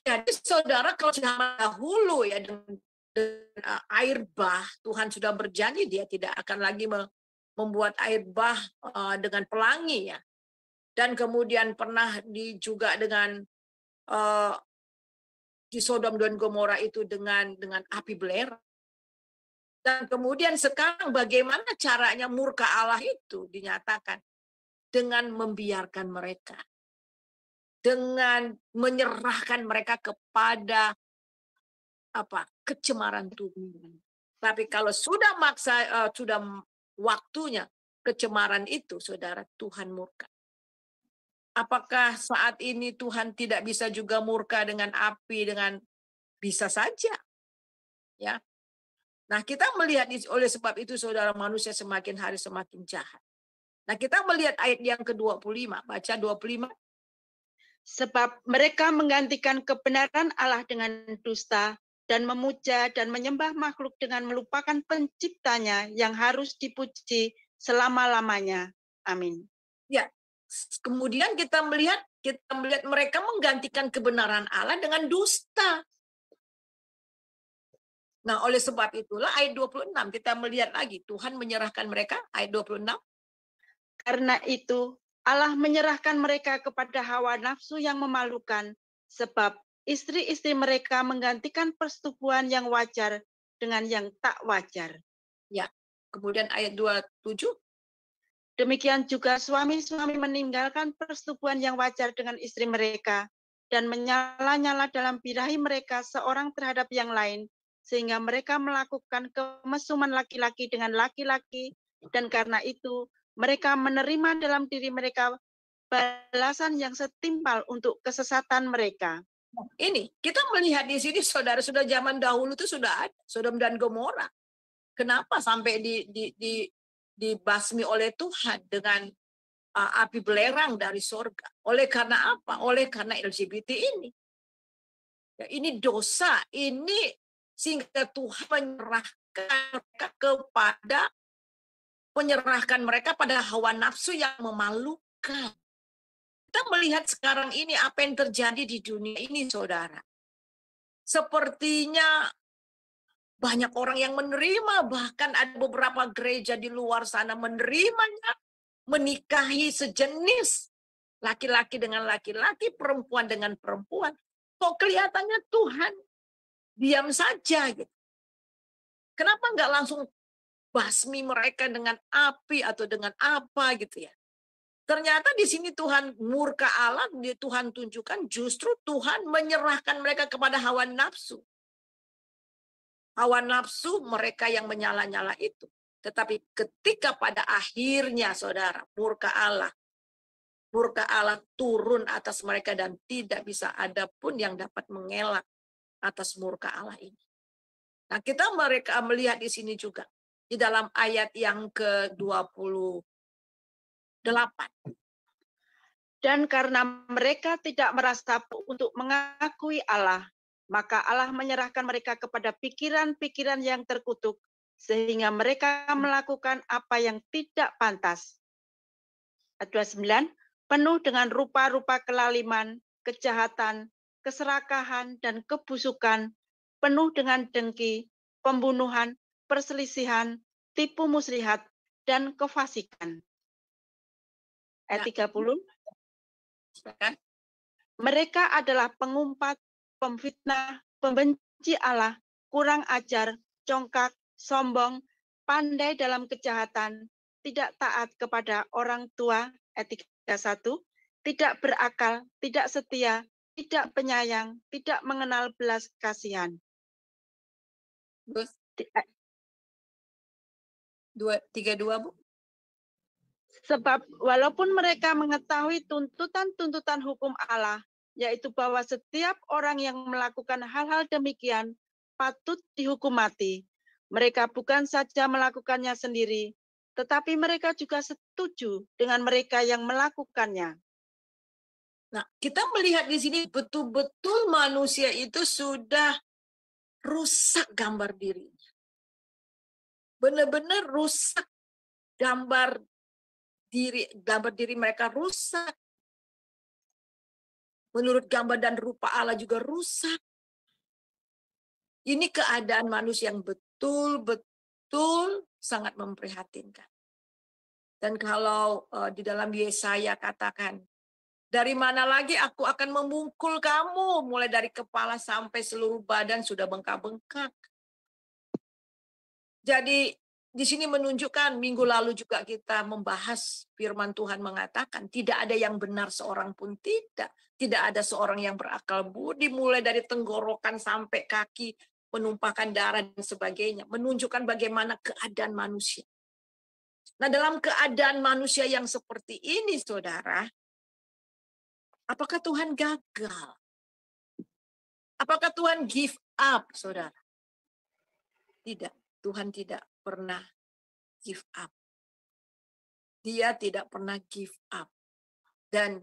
Speaker 3: Jadi saudara, kalau zaman dahulu ya dengan air bah, Tuhan sudah berjanji Dia tidak akan lagi membuat air bah dengan pelangi ya. Dan kemudian pernah juga dengan di Sodom dan Gomora itu dengan api belerang. Dan kemudian sekarang bagaimana caranya murka Allah itu dinyatakan? Dengan membiarkan mereka. Dengan menyerahkan mereka kepada kecemaran tubuh. Tapi kalau sudah sudah waktunya kecemaran itu, saudara, Tuhan murka. Apakah saat ini Tuhan tidak bisa juga murka dengan api? Bisa saja. Ya. Nah, kita melihat oleh sebab itu, saudara, manusia semakin hari semakin jahat. Nah, kita melihat ayat yang ke-25. Baca 25.
Speaker 4: Sebab mereka menggantikan kebenaran Allah dengan dusta dan memuja dan menyembah makhluk dengan melupakan penciptanya yang harus dipuji selama-lamanya. Amin.
Speaker 3: Ya. Kemudian kita melihat mereka menggantikan kebenaran Allah dengan dusta. Nah, oleh sebab itulah ayat 26 kita melihat lagi Tuhan menyerahkan mereka, ayat 26.
Speaker 4: Karena itu Allah menyerahkan mereka kepada hawa nafsu yang memalukan, sebab istri-istri mereka menggantikan persetubuhan yang wajar dengan yang tak wajar.
Speaker 3: Ya, kemudian ayat 27.
Speaker 4: Demikian juga suami-suami meninggalkan persetubuhan yang wajar dengan istri mereka dan menyala-nyala dalam birahi mereka seorang terhadap yang lain, sehingga mereka melakukan kemesuman laki-laki dengan laki-laki, dan karena itu mereka menerima dalam diri mereka balasan yang setimpal untuk kesesatan mereka.
Speaker 3: Ini kita melihat di sini, saudara, sudah zaman dahulu itu sudah ada Sodom dan Gomora. Kenapa sampai dibasmi oleh Tuhan dengan api belerang dari sorga. Oleh karena apa? Oleh karena LGBT ini. Ya, ini dosa, ini sehingga Tuhan menyerahkan mereka pada hawa nafsu yang memalukan. Kita melihat sekarang ini apa yang terjadi di dunia ini, saudara. Sepertinya banyak orang yang menerima, bahkan ada beberapa gereja di luar sana menerimanya, menikahi sejenis, laki-laki dengan laki-laki, perempuan dengan perempuan. Kok kelihatannya Tuhan diam saja gitu. Kenapa nggak langsung basmi mereka dengan api atau dengan apa gitu ya? Ternyata di sini Tuhan murka Allah, Tuhan tunjukkan justru Tuhan menyerahkan mereka kepada hawa nafsu. Hawa nafsu mereka yang menyala-nyala itu. Tetapi ketika pada akhirnya, saudara, murka Allah turun atas mereka dan tidak bisa ada pun yang dapat mengelak atas murka Allah ini. Nah, mereka melihat di sini juga di dalam ayat yang ke-28.
Speaker 4: Dan karena mereka tidak merasa untuk mengakui Allah, maka Allah menyerahkan mereka kepada pikiran-pikiran yang terkutuk, sehingga mereka melakukan apa yang tidak pantas. Ayat 29, penuh dengan rupa-rupa kelaliman, kejahatan, keserakahan, dan kebusukan, penuh dengan dengki, pembunuhan, perselisihan, tipu muslihat, dan kefasikan. Ayat 30, mereka adalah pengumpat, pemfitnah, pembenci Allah, kurang ajar, congkak, sombong, pandai dalam kejahatan, tidak taat kepada orang tua, ayat 31, tidak berakal, tidak setia, tidak penyayang, tidak mengenal belas kasihan.
Speaker 3: 32, Bu.
Speaker 4: Sebab walaupun mereka mengetahui tuntutan-tuntutan hukum Allah, yaitu bahwa setiap orang yang melakukan hal-hal demikian patut dihukum mati, mereka bukan saja melakukannya sendiri, tetapi mereka juga setuju dengan mereka yang melakukannya.
Speaker 3: Nah, kita melihat di sini betul-betul manusia itu sudah rusak gambar dirinya. Benar-benar rusak gambar diri mereka rusak. Menurut gambar dan rupa Allah juga rusak. Ini keadaan manusia yang betul-betul sangat memprihatinkan. Dan kalau di dalam Yesaya katakan, dari mana lagi aku akan memungkul kamu, mulai dari kepala sampai seluruh badan sudah bengkak-bengkak. Jadi di sini menunjukkan, minggu lalu juga kita membahas firman Tuhan mengatakan, tidak ada yang benar seorang pun tidak. Tidak ada seorang yang berakal budi, mulai dari tenggorokan sampai kaki, penumpakan darah dan sebagainya. Menunjukkan bagaimana keadaan manusia. Nah, dalam keadaan manusia yang seperti ini, saudara, apakah Tuhan gagal? Apakah Tuhan give up, saudara? Tidak, Tuhan tidak pernah give up. Dia tidak pernah give up. Dan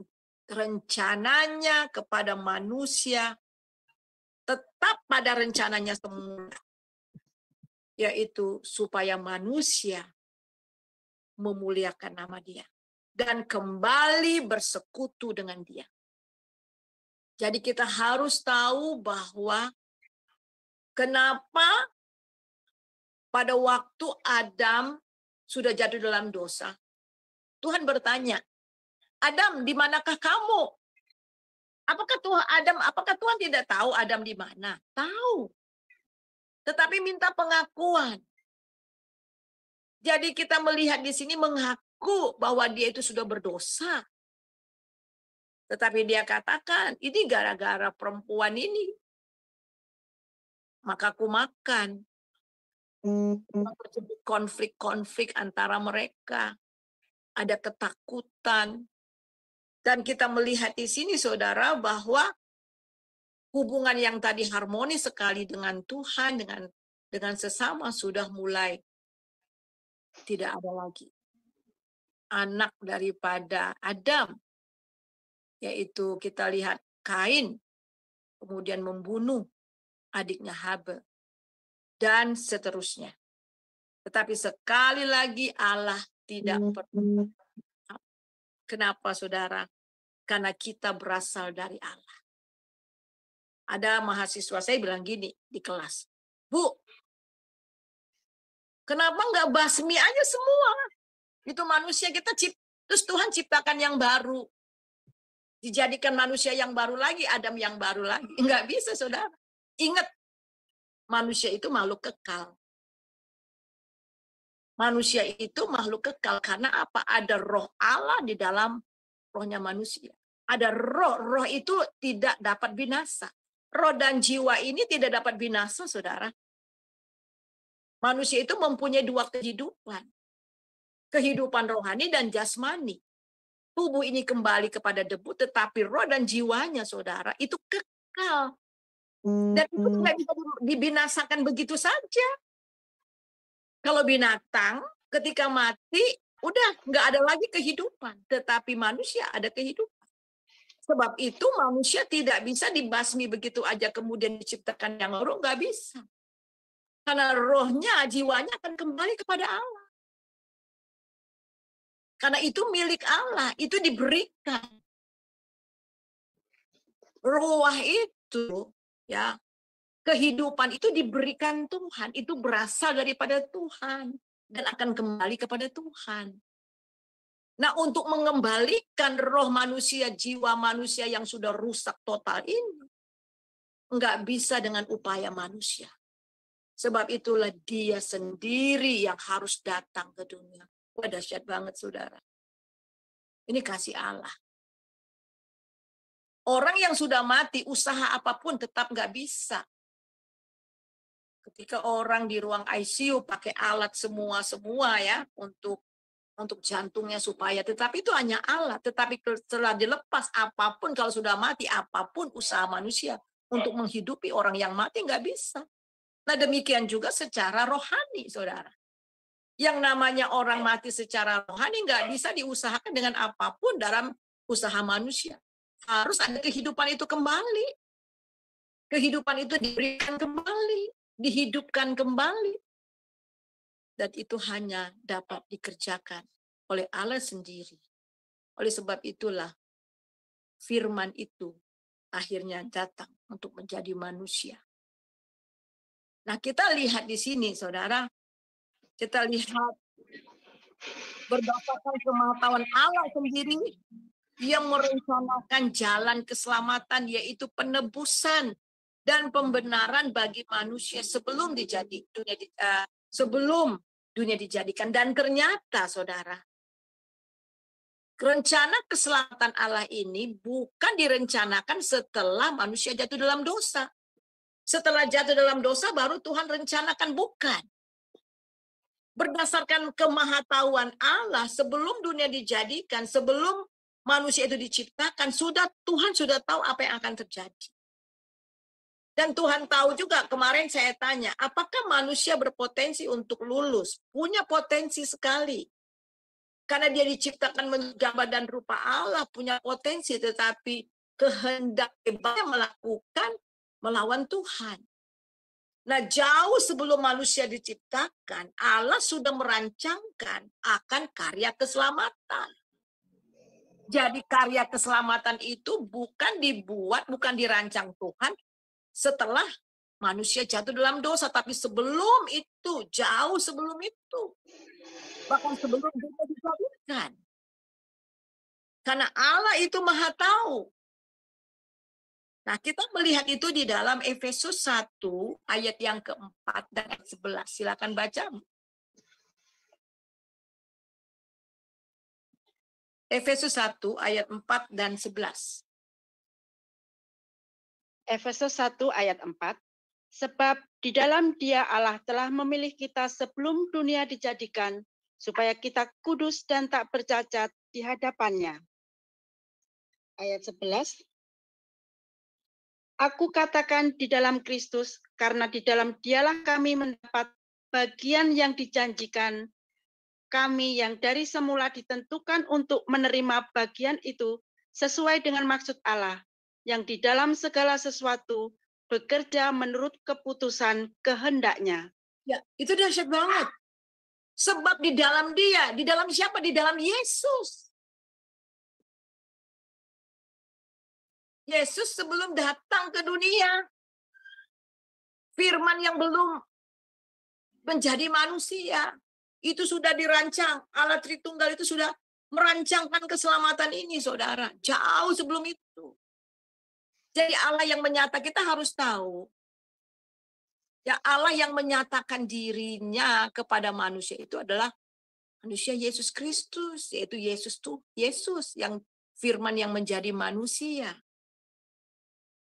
Speaker 3: rencananya kepada manusia tetap pada rencananya semula. Yaitu supaya manusia memuliakan nama Dia. Dan kembali bersekutu dengan Dia. Jadi kita harus tahu bahwa kenapa pada waktu Adam sudah jatuh dalam dosa, Tuhan bertanya, Adam, di manakah kamu? Apakah Tuhan tidak tahu Adam di mana? Tahu. Tetapi minta pengakuan. Jadi kita melihat di sini mengaku bahwa dia itu sudah berdosa. Tetapi dia katakan, ini gara-gara perempuan ini. Maka aku makan. Konflik-konflik antara mereka. Ada ketakutan. Dan kita melihat di sini, saudara, bahwa hubungan yang tadi harmonis sekali dengan Tuhan, dengan sesama sudah mulai tidak ada lagi. Anak daripada Adam, yaitu kita lihat Kain, kemudian membunuh adiknya Habel, dan seterusnya. Tetapi sekali lagi Allah tidak pernah. Kenapa, saudara? Karena kita berasal dari Allah. Ada mahasiswa saya bilang gini di kelas, Bu, kenapa nggak basmi aja semua? Itu manusia kita terus Tuhan ciptakan yang baru. Dijadikan manusia yang baru lagi, Adam yang baru lagi. Nggak bisa, saudara. Ingat, manusia itu makhluk kekal. Manusia itu makhluk kekal karena apa? Ada roh Allah di dalam rohnya manusia. Ada roh itu tidak dapat binasa. Roh dan jiwa ini tidak dapat binasa, saudara. Manusia itu mempunyai dua kehidupan. Kehidupan rohani dan jasmani. Tubuh ini kembali kepada debu, tetapi roh dan jiwanya, saudara, itu kekal. Dan itu tidak bisa dibinasakan begitu saja. Kalau binatang, ketika mati, udah nggak ada lagi kehidupan. Tetapi manusia ada kehidupan. Sebab itu manusia tidak bisa dibasmi begitu aja kemudian diciptakan yang baru, nggak bisa. Karena rohnya, jiwanya akan kembali kepada Allah. Karena itu milik Allah, itu diberikan. Ruah itu, ya, kehidupan itu diberikan Tuhan, itu berasal daripada Tuhan dan akan kembali kepada Tuhan. Nah, untuk mengembalikan roh manusia, jiwa manusia yang sudah rusak total ini, nggak bisa dengan upaya manusia. Sebab itulah Dia sendiri yang harus datang ke dunia. Wah, dahsyat banget, saudara. Ini kasih Allah. Orang yang sudah mati, usaha apapun tetap nggak bisa. Ketika orang di ruang ICU pakai alat semua ya untuk jantungnya supaya, tetapi itu hanya alat. Tetapi setelah dilepas apapun, kalau sudah mati apapun usaha manusia untuk menghidupi orang yang mati nggak bisa. Nah, demikian juga secara rohani, saudara. Yang namanya orang mati secara rohani nggak bisa diusahakan dengan apapun dalam usaha manusia. Harus ada kehidupan itu kembali. Kehidupan itu diberikan kembali, dihidupkan kembali. Dan itu hanya dapat dikerjakan oleh Allah sendiri. Oleh sebab itulah firman itu akhirnya datang untuk menjadi manusia. Nah, kita lihat di sini, saudara. Kita lihat berdasarkan pengetahuan Allah sendiri yang merencanakan jalan keselamatan, yaitu penebusan dan pembenaran bagi manusia sebelum dunia dijadikan. Dan ternyata, saudara, rencana keselamatan Allah ini bukan direncanakan setelah manusia jatuh dalam dosa. Setelah jatuh dalam dosa baru Tuhan rencanakan, bukan. Berdasarkan kemahatauan Allah, sebelum dunia dijadikan, sebelum manusia itu diciptakan, Tuhan sudah tahu apa yang akan terjadi. Dan Tuhan tahu juga, kemarin saya tanya, apakah manusia berpotensi untuk lulus? Punya potensi sekali. Karena dia diciptakan menurut gambar dan rupa Allah, punya potensi, tetapi kehendak hebatnya melawan Tuhan. Nah, jauh sebelum manusia diciptakan, Allah sudah merancangkan akan karya keselamatan. Jadi karya keselamatan itu bukan dirancang Tuhan setelah manusia jatuh dalam dosa, tapi sebelum itu, jauh sebelum itu. Bahkan sebelum dunia dijadikan. Karena Allah itu Maha Tahu. Nah, kita melihat itu di dalam Efesus 1 ayat yang keempat dan ayat 11. Silakan baca. Efesus 1 ayat 4 dan 11.
Speaker 4: Efesus 1 ayat 4. Sebab di dalam Dia Allah telah memilih kita sebelum dunia dijadikan, supaya kita kudus dan tak bercacat di hadapan-Nya. Ayat 11. Aku katakan di dalam Kristus, karena di dalam Dialah kami mendapat bagian yang dijanjikan kami yang dari semula ditentukan untuk menerima bagian itu sesuai dengan maksud Allah, yang di dalam segala sesuatu bekerja menurut keputusan kehendak-Nya.
Speaker 3: Ya, itu dahsyat banget. Sebab di dalam Dia, di dalam siapa? Di dalam Yesus. Yesus sebelum datang ke dunia, firman yang belum menjadi manusia, itu sudah dirancang. Allah Tritunggal itu sudah merancangkan keselamatan ini, saudara. Jauh sebelum itu. Jadi Allah yang menyatakan, kita harus tahu. Ya, Allah yang menyatakan dirinya kepada manusia itu adalah manusia Yesus Kristus. Yaitu Yesus yang firman yang menjadi manusia.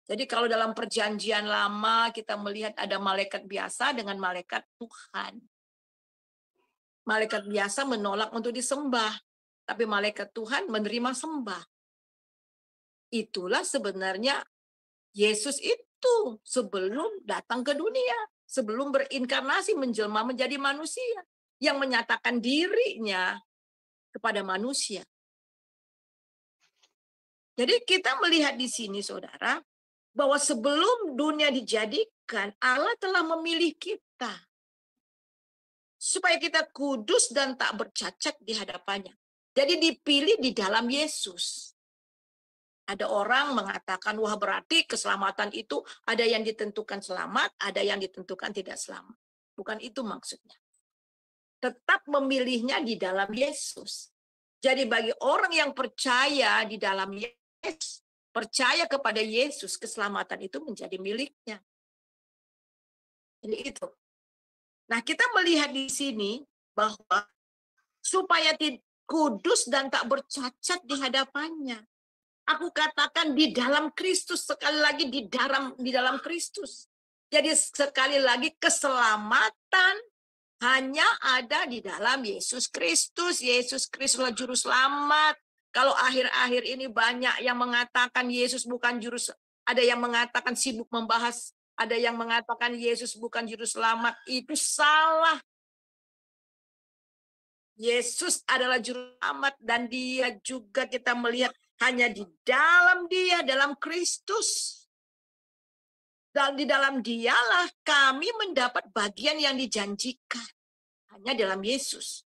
Speaker 3: Jadi kalau dalam perjanjian lama kita melihat ada malaikat biasa dengan malaikat Tuhan. Malaikat biasa menolak untuk disembah. Tapi malaikat Tuhan menerima sembah. Itulah sebenarnya Yesus itu sebelum datang ke dunia. Sebelum berinkarnasi menjelma menjadi manusia. Yang menyatakan dirinya kepada manusia. Jadi kita melihat di sini saudara. Bahwa sebelum dunia dijadikan, Allah telah memilih kita. Supaya kita kudus dan tak bercacat di hadapannya. Jadi dipilih di dalam Yesus. Ada orang mengatakan, wah berarti keselamatan itu ada yang ditentukan selamat, ada yang ditentukan tidak selamat. Bukan itu maksudnya. Tetap memilihnya di dalam Yesus. Jadi bagi orang yang percaya di dalam Yesus, percaya kepada Yesus, keselamatan itu menjadi miliknya. Jadi itu. Nah, kita melihat di sini bahwa supaya kudus dan tak bercacat di hadapannya. Aku katakan di dalam Kristus, sekali lagi di dalam Kristus. Jadi sekali lagi keselamatan hanya ada di dalam Yesus Kristus. Yesus Kristuslah juru selamat. Kalau akhir-akhir ini banyak yang mengatakan Yesus bukan ada yang mengatakan sibuk membahas, ada yang mengatakan Yesus bukan juru selamat, itu salah. Yesus adalah juru selamat dan Dia juga kita melihat hanya di dalam Dia, dalam Kristus. Dan di dalam Dialah kami mendapat bagian yang dijanjikan. Hanya dalam Yesus.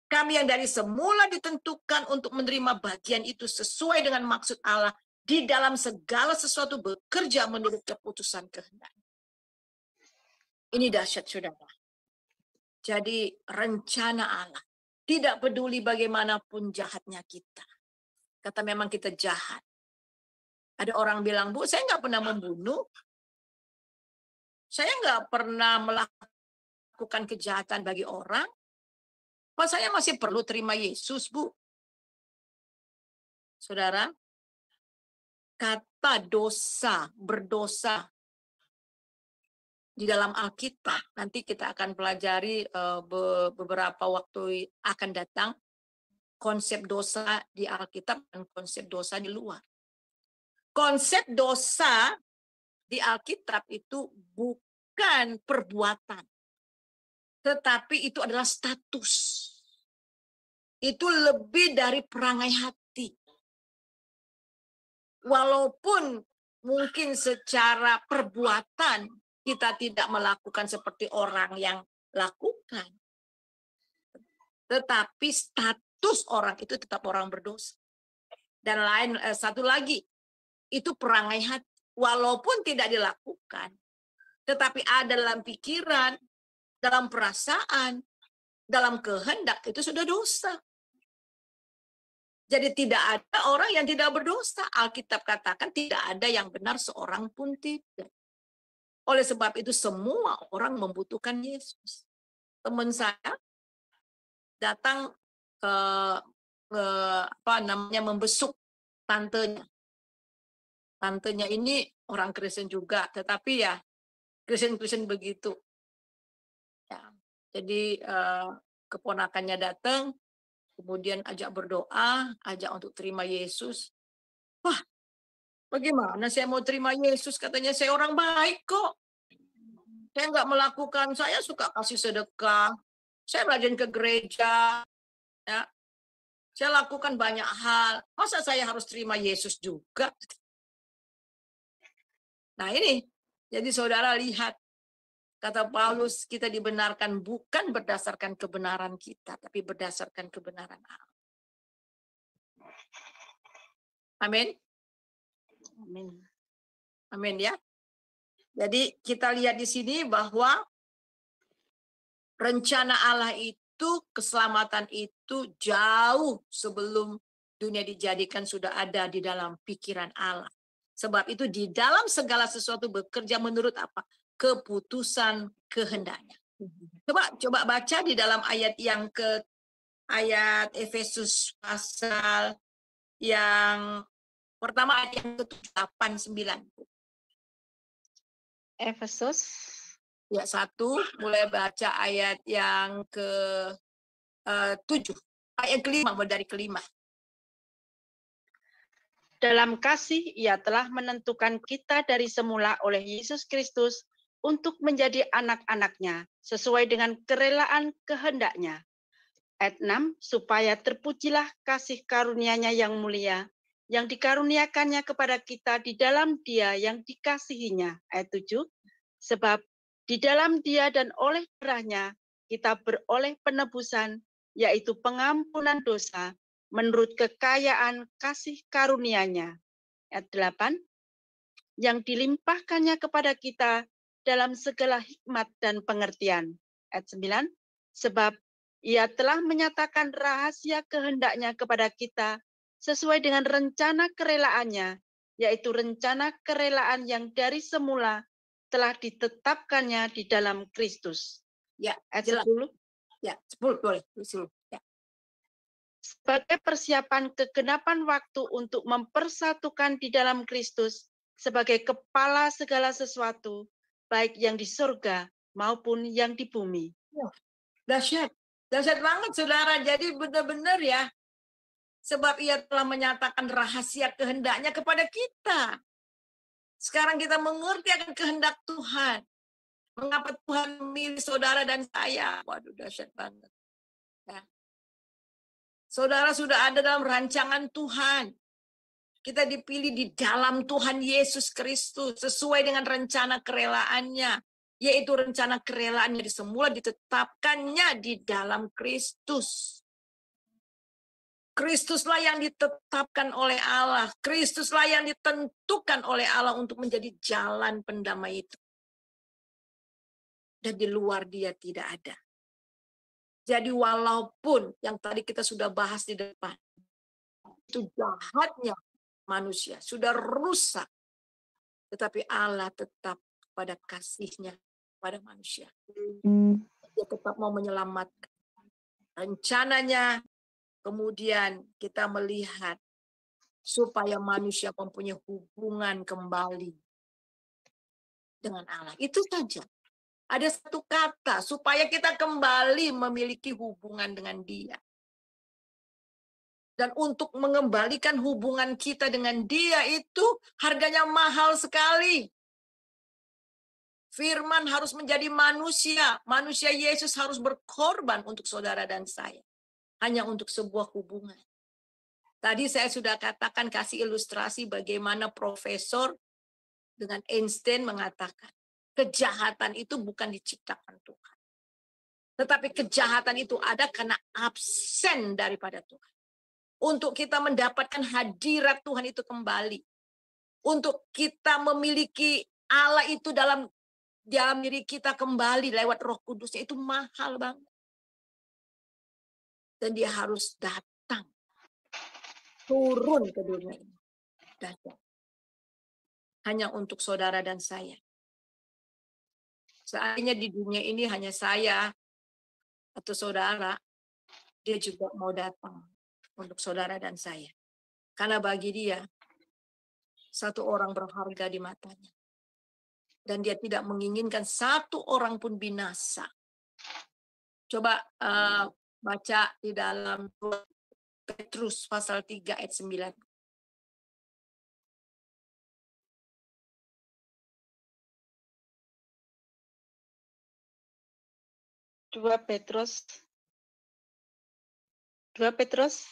Speaker 3: Kami yang dari semula ditentukan untuk menerima bagian itu sesuai dengan maksud Allah. Di dalam segala sesuatu bekerja menurut keputusan kehendak. Ini dahsyat saudara. Jadi rencana Allah. Tidak peduli bagaimanapun jahatnya kita. Kata memang kita jahat. Ada orang bilang, Bu, saya nggak pernah membunuh. Saya nggak pernah melakukan kejahatan bagi orang. Apa saya masih perlu terima Yesus, Bu? Saudara, kata dosa, berdosa di dalam Alkitab, nanti kita akan pelajari beberapa waktu akan datang, konsep dosa di Alkitab dan konsep dosa di luar. Konsep dosa di Alkitab itu bukan perbuatan, tetapi itu adalah status. Itu lebih dari perangai hati. Walaupun mungkin secara perbuatan kita tidak melakukan seperti orang yang lakukan. Tetapi status orang itu tetap orang berdosa. Dan satu lagi, itu perangai hati. Walaupun tidak dilakukan, tetapi ada dalam pikiran, dalam perasaan, dalam kehendak, itu sudah dosa. Jadi tidak ada orang yang tidak berdosa. Alkitab katakan tidak ada yang benar seorang pun tidak. Oleh sebab itu semua orang membutuhkan Yesus. Teman saya datang membesuk tantenya. Tantenya ini orang Kristen juga, tetapi ya Kristen begitu. Ya, jadi keponakannya datang, kemudian ajak berdoa, ajak untuk terima Yesus. Wah, bagaimana saya mau terima Yesus? Katanya saya orang baik kok. Saya nggak melakukan, saya suka kasih sedekah. Saya rajin ke gereja, ya. Saya lakukan banyak hal. Masa saya harus terima Yesus juga? Nah ini, jadi saudara lihat, kata Paulus, kita dibenarkan bukan berdasarkan kebenaran kita, tapi berdasarkan kebenaran Allah. Amin.
Speaker 4: Amin.
Speaker 3: Amin ya. Jadi kita lihat di sini bahwa rencana Allah itu, keselamatan itu jauh sebelum dunia dijadikan sudah ada di dalam pikiran Allah. Sebab itu di dalam segala sesuatu bekerja menurut apa? Keputusan kehendaknya. Coba baca di dalam ayat yang ayat Efesus pasal yang pertama, ayat yang ke-7, 8, 9.
Speaker 4: Efesus
Speaker 3: Ya, 1, mulai baca ayat yang ke-7. Ayat kelima, mulai dari kelima.
Speaker 4: dalam kasih ia telah menentukan kita dari semula oleh Yesus Kristus untuk menjadi anak-anaknya sesuai dengan kerelaan kehendaknya. Ayat 6, supaya terpujilah kasih karunia-Nya yang mulia, yang dikaruniakannya kepada kita di dalam Dia yang dikasihinya. Ayat 7, sebab di dalam Dia dan oleh darah-Nya kita beroleh penebusan, yaitu pengampunan dosa, menurut kekayaan kasih karunia-Nya. Ayat 8, yang dilimpahkannya kepada kita dalam segala hikmat dan pengertian. Ayat 9, sebab ia telah menyatakan rahasia kehendaknya kepada kita sesuai dengan rencana kerelaannya, yaitu rencana kerelaan yang dari semula telah ditetapkannya di dalam Kristus.
Speaker 3: Ya,
Speaker 4: Ayat
Speaker 3: jelas.
Speaker 4: 10.
Speaker 3: Ya, 10 boleh. 10. Ya.
Speaker 4: Sebagai persiapan kegenapan waktu untuk mempersatukan di dalam Kristus sebagai kepala segala sesuatu, baik yang di surga maupun yang di bumi.
Speaker 3: Dahsyat. Dahsyat banget, saudara. Jadi benar-benar ya. Sebab ia telah menyatakan rahasia kehendaknya kepada kita. Sekarang kita mengerti akan kehendak Tuhan. Mengapa Tuhan memilih saudara dan saya? Waduh, dahsyat banget. Ya. Saudara sudah ada dalam rancangan Tuhan. Kita dipilih di dalam Tuhan Yesus Kristus sesuai dengan rencana kerelaannya. Yaitu rencana kerelaannya semula ditetapkannya di dalam Kristus. Kristuslah yang ditetapkan oleh Allah. Kristuslah yang ditentukan oleh Allah untuk menjadi jalan pendamai itu. Dan di luar Dia tidak ada. Jadi walaupun yang tadi kita sudah bahas di depan, itu jahatnya manusia, sudah rusak. Tetapi Allah tetap pada kasih-Nya pada manusia. Dia tetap mau menyelamatkan. Rencananya kemudian kita melihat supaya manusia mempunyai hubungan kembali dengan Allah. Itu saja. Ada satu kata, supaya kita kembali memiliki hubungan dengan Dia. Dan untuk mengembalikan hubungan kita dengan Dia itu harganya mahal sekali. Firman harus menjadi manusia. Manusia Yesus harus berkorban untuk saudara dan saya. Hanya untuk sebuah hubungan. Tadi saya sudah katakan, kasih ilustrasi bagaimana profesor dengan Einstein mengatakan, kejahatan itu bukan diciptakan Tuhan. Tetapi kejahatan itu ada karena absen daripada Tuhan. Untuk kita mendapatkan hadirat Tuhan itu kembali. Untuk kita memiliki Allah itu dalam diri kita kembali lewat Roh Kudusnya, itu mahal banget. Dan Dia harus datang. Turun ke dunia ini. Datang. Hanya untuk saudara dan saya. Seandainya di dunia ini hanya saya atau saudara, Dia juga mau datang untuk saudara dan saya. Karena bagi Dia, satu orang berharga di matanya. Dan Dia tidak menginginkan satu orang pun binasa. Coba baca di dalam Petrus pasal 3 ayat 9.
Speaker 4: 2 Petrus 2 Petrus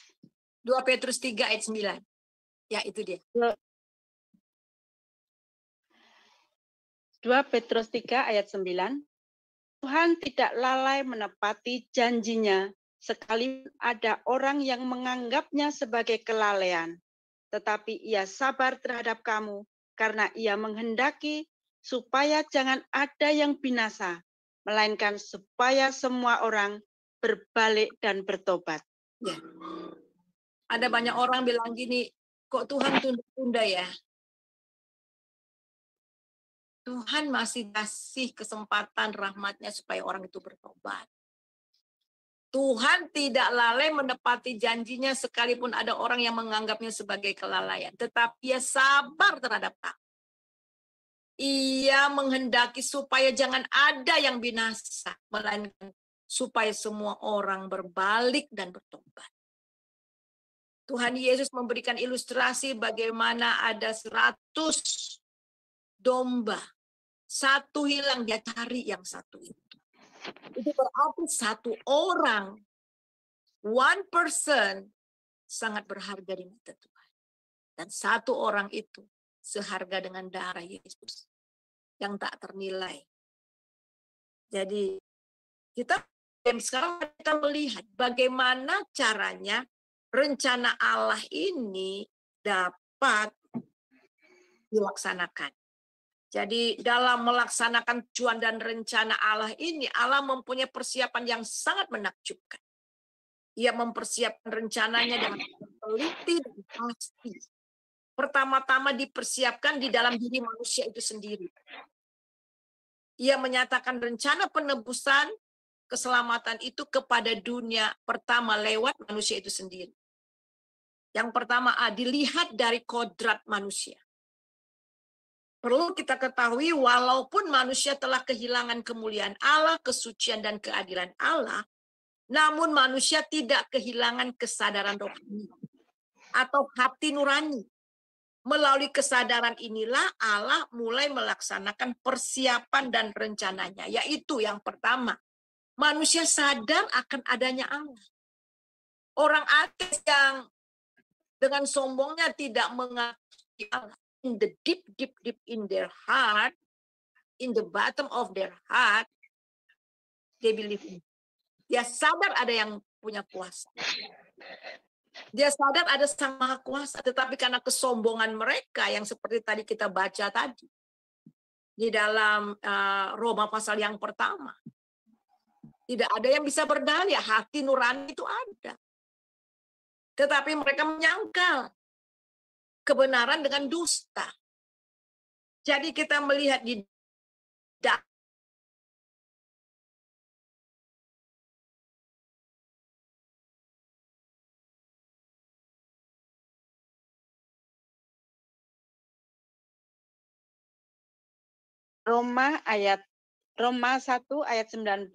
Speaker 3: 2 Petrus 3 ayat 9. Ya, itu dia.
Speaker 4: 2 Petrus 3 ayat 9. Tuhan tidak lalai menepati janjinya, sekalipun ada orang yang menganggapnya sebagai kelalaian. Tetapi ia sabar terhadap kamu, karena ia menghendaki supaya jangan ada yang binasa, melainkan supaya semua orang berbalik dan bertobat.
Speaker 3: Ya. Ada banyak orang bilang gini, kok Tuhan tunda-tunda ya? Tuhan masih kasih kesempatan rahmatnya supaya orang itu bertobat. Tuhan tidak lalai menepati janjinya sekalipun ada orang yang menganggapnya sebagai kelalaian. Tetapi ia sabar terhadap kamu. Ia menghendaki supaya jangan ada yang binasa, melainkan supaya semua orang berbalik dan bertobat. Tuhan Yesus memberikan ilustrasi bagaimana ada 100 domba. Satu hilang, dia cari yang satu itu. Itu berarti satu orang, one person, sangat berharga di mata Tuhan. Dan satu orang itu seharga dengan darah Yesus yang tak ternilai. Jadi sekarang kita melihat bagaimana caranya rencana Allah ini dapat dilaksanakan. Jadi dalam melaksanakan tujuan dan rencana Allah ini, Allah mempunyai persiapan yang sangat menakjubkan. Ia mempersiapkan rencananya dengan teliti dan pasti. Pertama-tama dipersiapkan di dalam diri manusia itu sendiri. Ia menyatakan rencana penebusan keselamatan itu kepada dunia pertama lewat manusia itu sendiri. Yang pertama, dilihat dari kodrat manusia. Perlu kita ketahui, walaupun manusia telah kehilangan kemuliaan Allah, kesucian dan keadilan Allah, namun manusia tidak kehilangan kesadaran rohani atau hati nurani. Melalui kesadaran inilah Allah mulai melaksanakan persiapan dan rencananya, yaitu yang pertama, manusia sadar akan adanya Allah. Orang ateis yang dengan sombongnya tidak mengakui Allah, in the deep in their heart, in the bottom of their heart, they believe in. Dia sadar ada yang punya kuasa. Dia sadar ada Sang Maha Kuasa, tetapi karena kesombongan mereka yang seperti tadi kita baca tadi di dalam Roma pasal yang pertama, tidak ada yang bisa berdalih. Hati nurani itu ada, tetapi mereka menyangkal kebenaran dengan dusta. Jadi kita melihat di
Speaker 4: Roma 1 ayat 19.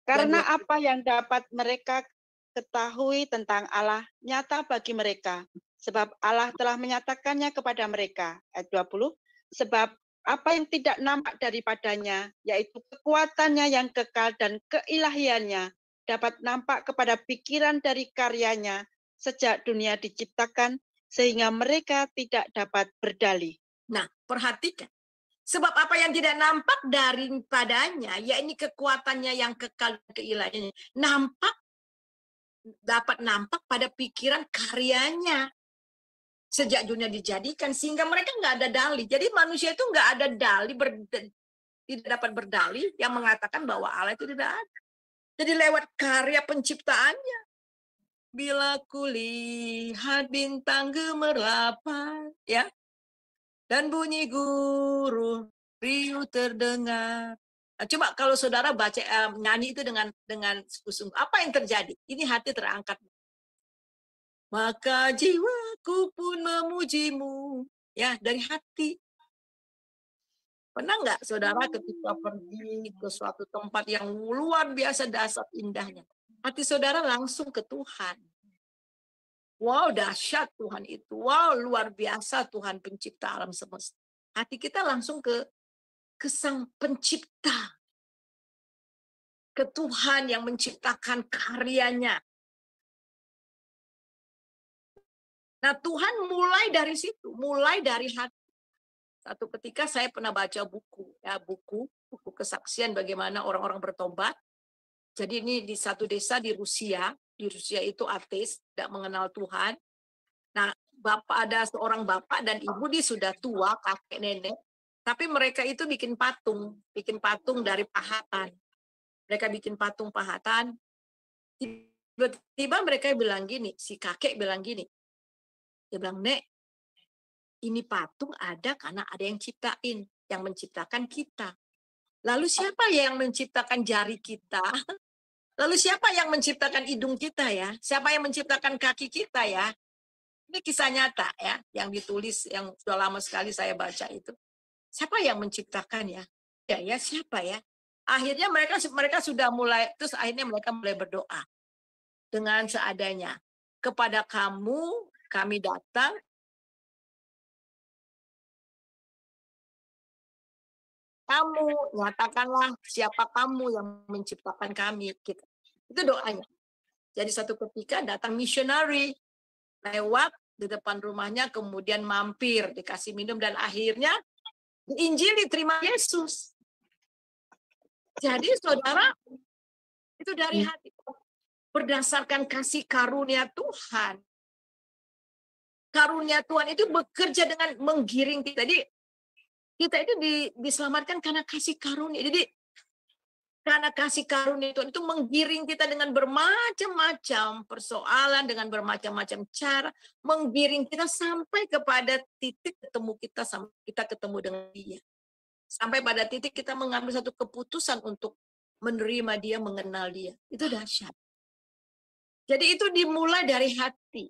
Speaker 4: Karena apa yang dapat mereka ketahui tentang Allah nyata bagi mereka, sebab Allah telah menyatakannya kepada mereka. Ayat 20. Sebab apa yang tidak nampak daripadanya, yaitu kekuatannya yang kekal dan keilahiannya, dapat nampak kepada pikiran dari karyanya sejak dunia diciptakan, sehingga mereka tidak dapat berdalih.
Speaker 3: Nah, perhatikan. Sebab apa yang tidak nampak daripadanya, yakni kekuatannya yang kekal dan keilahiannya, dapat nampak pada pikiran karyanya sejak dunia dijadikan, sehingga mereka nggak ada dalih. Jadi manusia itu nggak ada dalih, tidak dapat berdalih yang mengatakan bahwa Allah itu tidak ada. Jadi lewat karya penciptaannya, bila kulihat bintang gemerlapan, ya, dan bunyi guru riuh terdengar. Nah, coba kalau saudara baca nyanyi itu dengan sungguh-sungguh, apa yang terjadi? Ini hati terangkat. Maka jiwaku pun memujimu, ya, dari hati. Pernah nggak saudara ketika pergi ke suatu tempat yang luar biasa dahsyat indahnya, hati saudara langsung ke Tuhan. Wow, dahsyat Tuhan itu. Wow, luar biasa Tuhan pencipta alam semesta. Hati kita langsung ke Sang Pencipta. ke Tuhan yang menciptakan karyanya. Nah, Tuhan mulai dari situ, mulai dari hati. Satu ketika saya pernah baca buku kesaksian bagaimana orang-orang bertobat. Jadi ini di satu desa di Rusia itu ateis, tidak mengenal Tuhan. Nah, ada seorang bapak dan ibu, dia sudah tua, kakek nenek, tapi mereka itu bikin patung dari pahatan. Mereka bikin patung pahatan. Tiba-tiba mereka bilang gini, si kakek bilang gini, dia bilang, Nek, ini patung ada karena ada yang ciptain, yang menciptakan kita. Lalu siapa yang menciptakan jari kita? Lalu siapa yang menciptakan hidung kita ya? Siapa yang menciptakan kaki kita ya? Ini kisah nyata ya, yang ditulis, yang sudah lama sekali saya baca itu. Siapa yang menciptakan ya? Ya siapa ya? Akhirnya mereka sudah mulai, terus akhirnya mereka mulai berdoa dengan seadanya. Kepada kamu kami datang, kamu nyatakanlah siapa kamu yang menciptakan kami. Gitu. Itu doanya. Jadi satu ketika datang misionari lewat di depan rumahnya, kemudian mampir, dikasih minum, dan akhirnya diinjili, terima Yesus. Jadi saudara, itu dari hati. Berdasarkan kasih karunia Tuhan. Karunia Tuhan itu bekerja dengan menggiring kita. Jadi kita itu diselamatkan karena kasih karunia. Jadi karena kasih karunia Tuhan itu menggiring kita dengan bermacam-macam persoalan, dengan bermacam-macam cara, menggiring kita sampai kepada titik ketemu kita ketemu dengan Dia. Sampai pada titik kita mengambil satu keputusan untuk menerima Dia, mengenal Dia. Itu dahsyat. Jadi itu dimulai dari hati.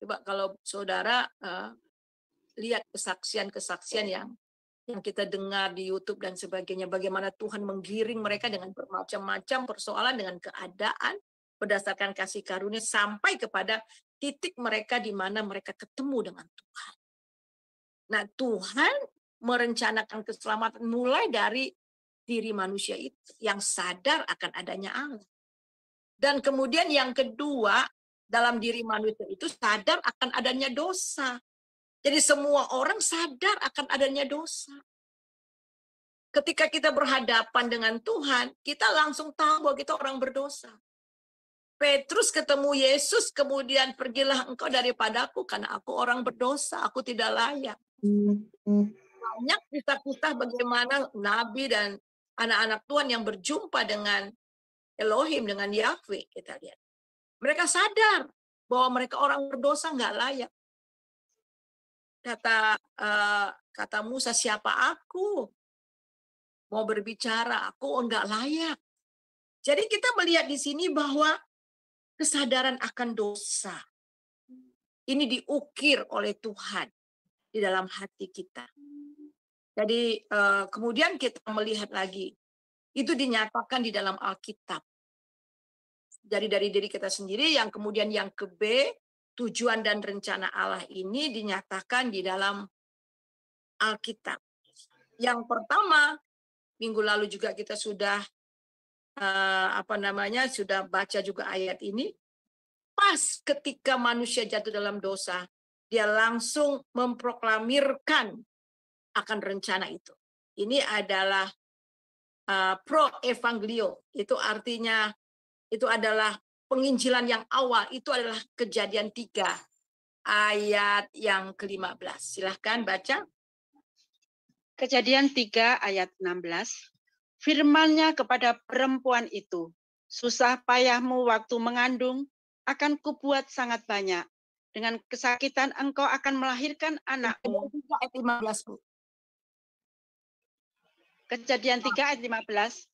Speaker 3: Coba kalau saudara lihat kesaksian-kesaksian yang kita dengar di YouTube dan sebagainya, bagaimana Tuhan menggiring mereka dengan bermacam-macam persoalan, dengan keadaan, berdasarkan kasih karunia, sampai kepada titik mereka di mana mereka ketemu dengan Tuhan. Nah, Tuhan merencanakan keselamatan mulai dari diri manusia itu, yang sadar akan adanya Allah. Dan kemudian yang kedua, dalam diri manusia itu sadar akan adanya dosa. Jadi semua orang sadar akan adanya dosa. Ketika kita berhadapan dengan Tuhan, kita langsung tahu bahwa kita orang berdosa. Petrus ketemu Yesus, kemudian pergilah engkau daripadaku karena aku orang berdosa, aku tidak layak. Banyak kisah-kisah bagaimana Nabi dan anak-anak Tuhan yang berjumpa dengan Elohim, dengan Yahweh, kita lihat. Mereka sadar bahwa mereka orang berdosa, nggak layak. Kata Musa, siapa aku? Mau berbicara, aku enggak layak. Jadi kita melihat di sini bahwa kesadaran akan dosa ini diukir oleh Tuhan di dalam hati kita. Jadi kemudian kita melihat lagi, itu dinyatakan di dalam Alkitab. Jadi dari diri kita sendiri, yang kemudian yang ke B, tujuan dan rencana Allah ini dinyatakan di dalam Alkitab. Yang pertama, minggu lalu juga kita sudah sudah baca juga ayat ini. Pas ketika manusia jatuh dalam dosa, dia langsung memproklamirkan akan rencana itu. Ini adalah pro evangelio. Itu artinya itu adalah penginjilan yang awal. Itu adalah Kejadian 3 ayat yang ke-15. Silahkan baca.
Speaker 4: Kejadian 3 ayat 16. Firman-Nya kepada perempuan itu, susah payahmu waktu mengandung akan kubuat sangat banyak. Dengan kesakitan engkau akan melahirkan anakmu.
Speaker 3: Ayat 15, Bu.
Speaker 4: Kejadian 3 ayat 15.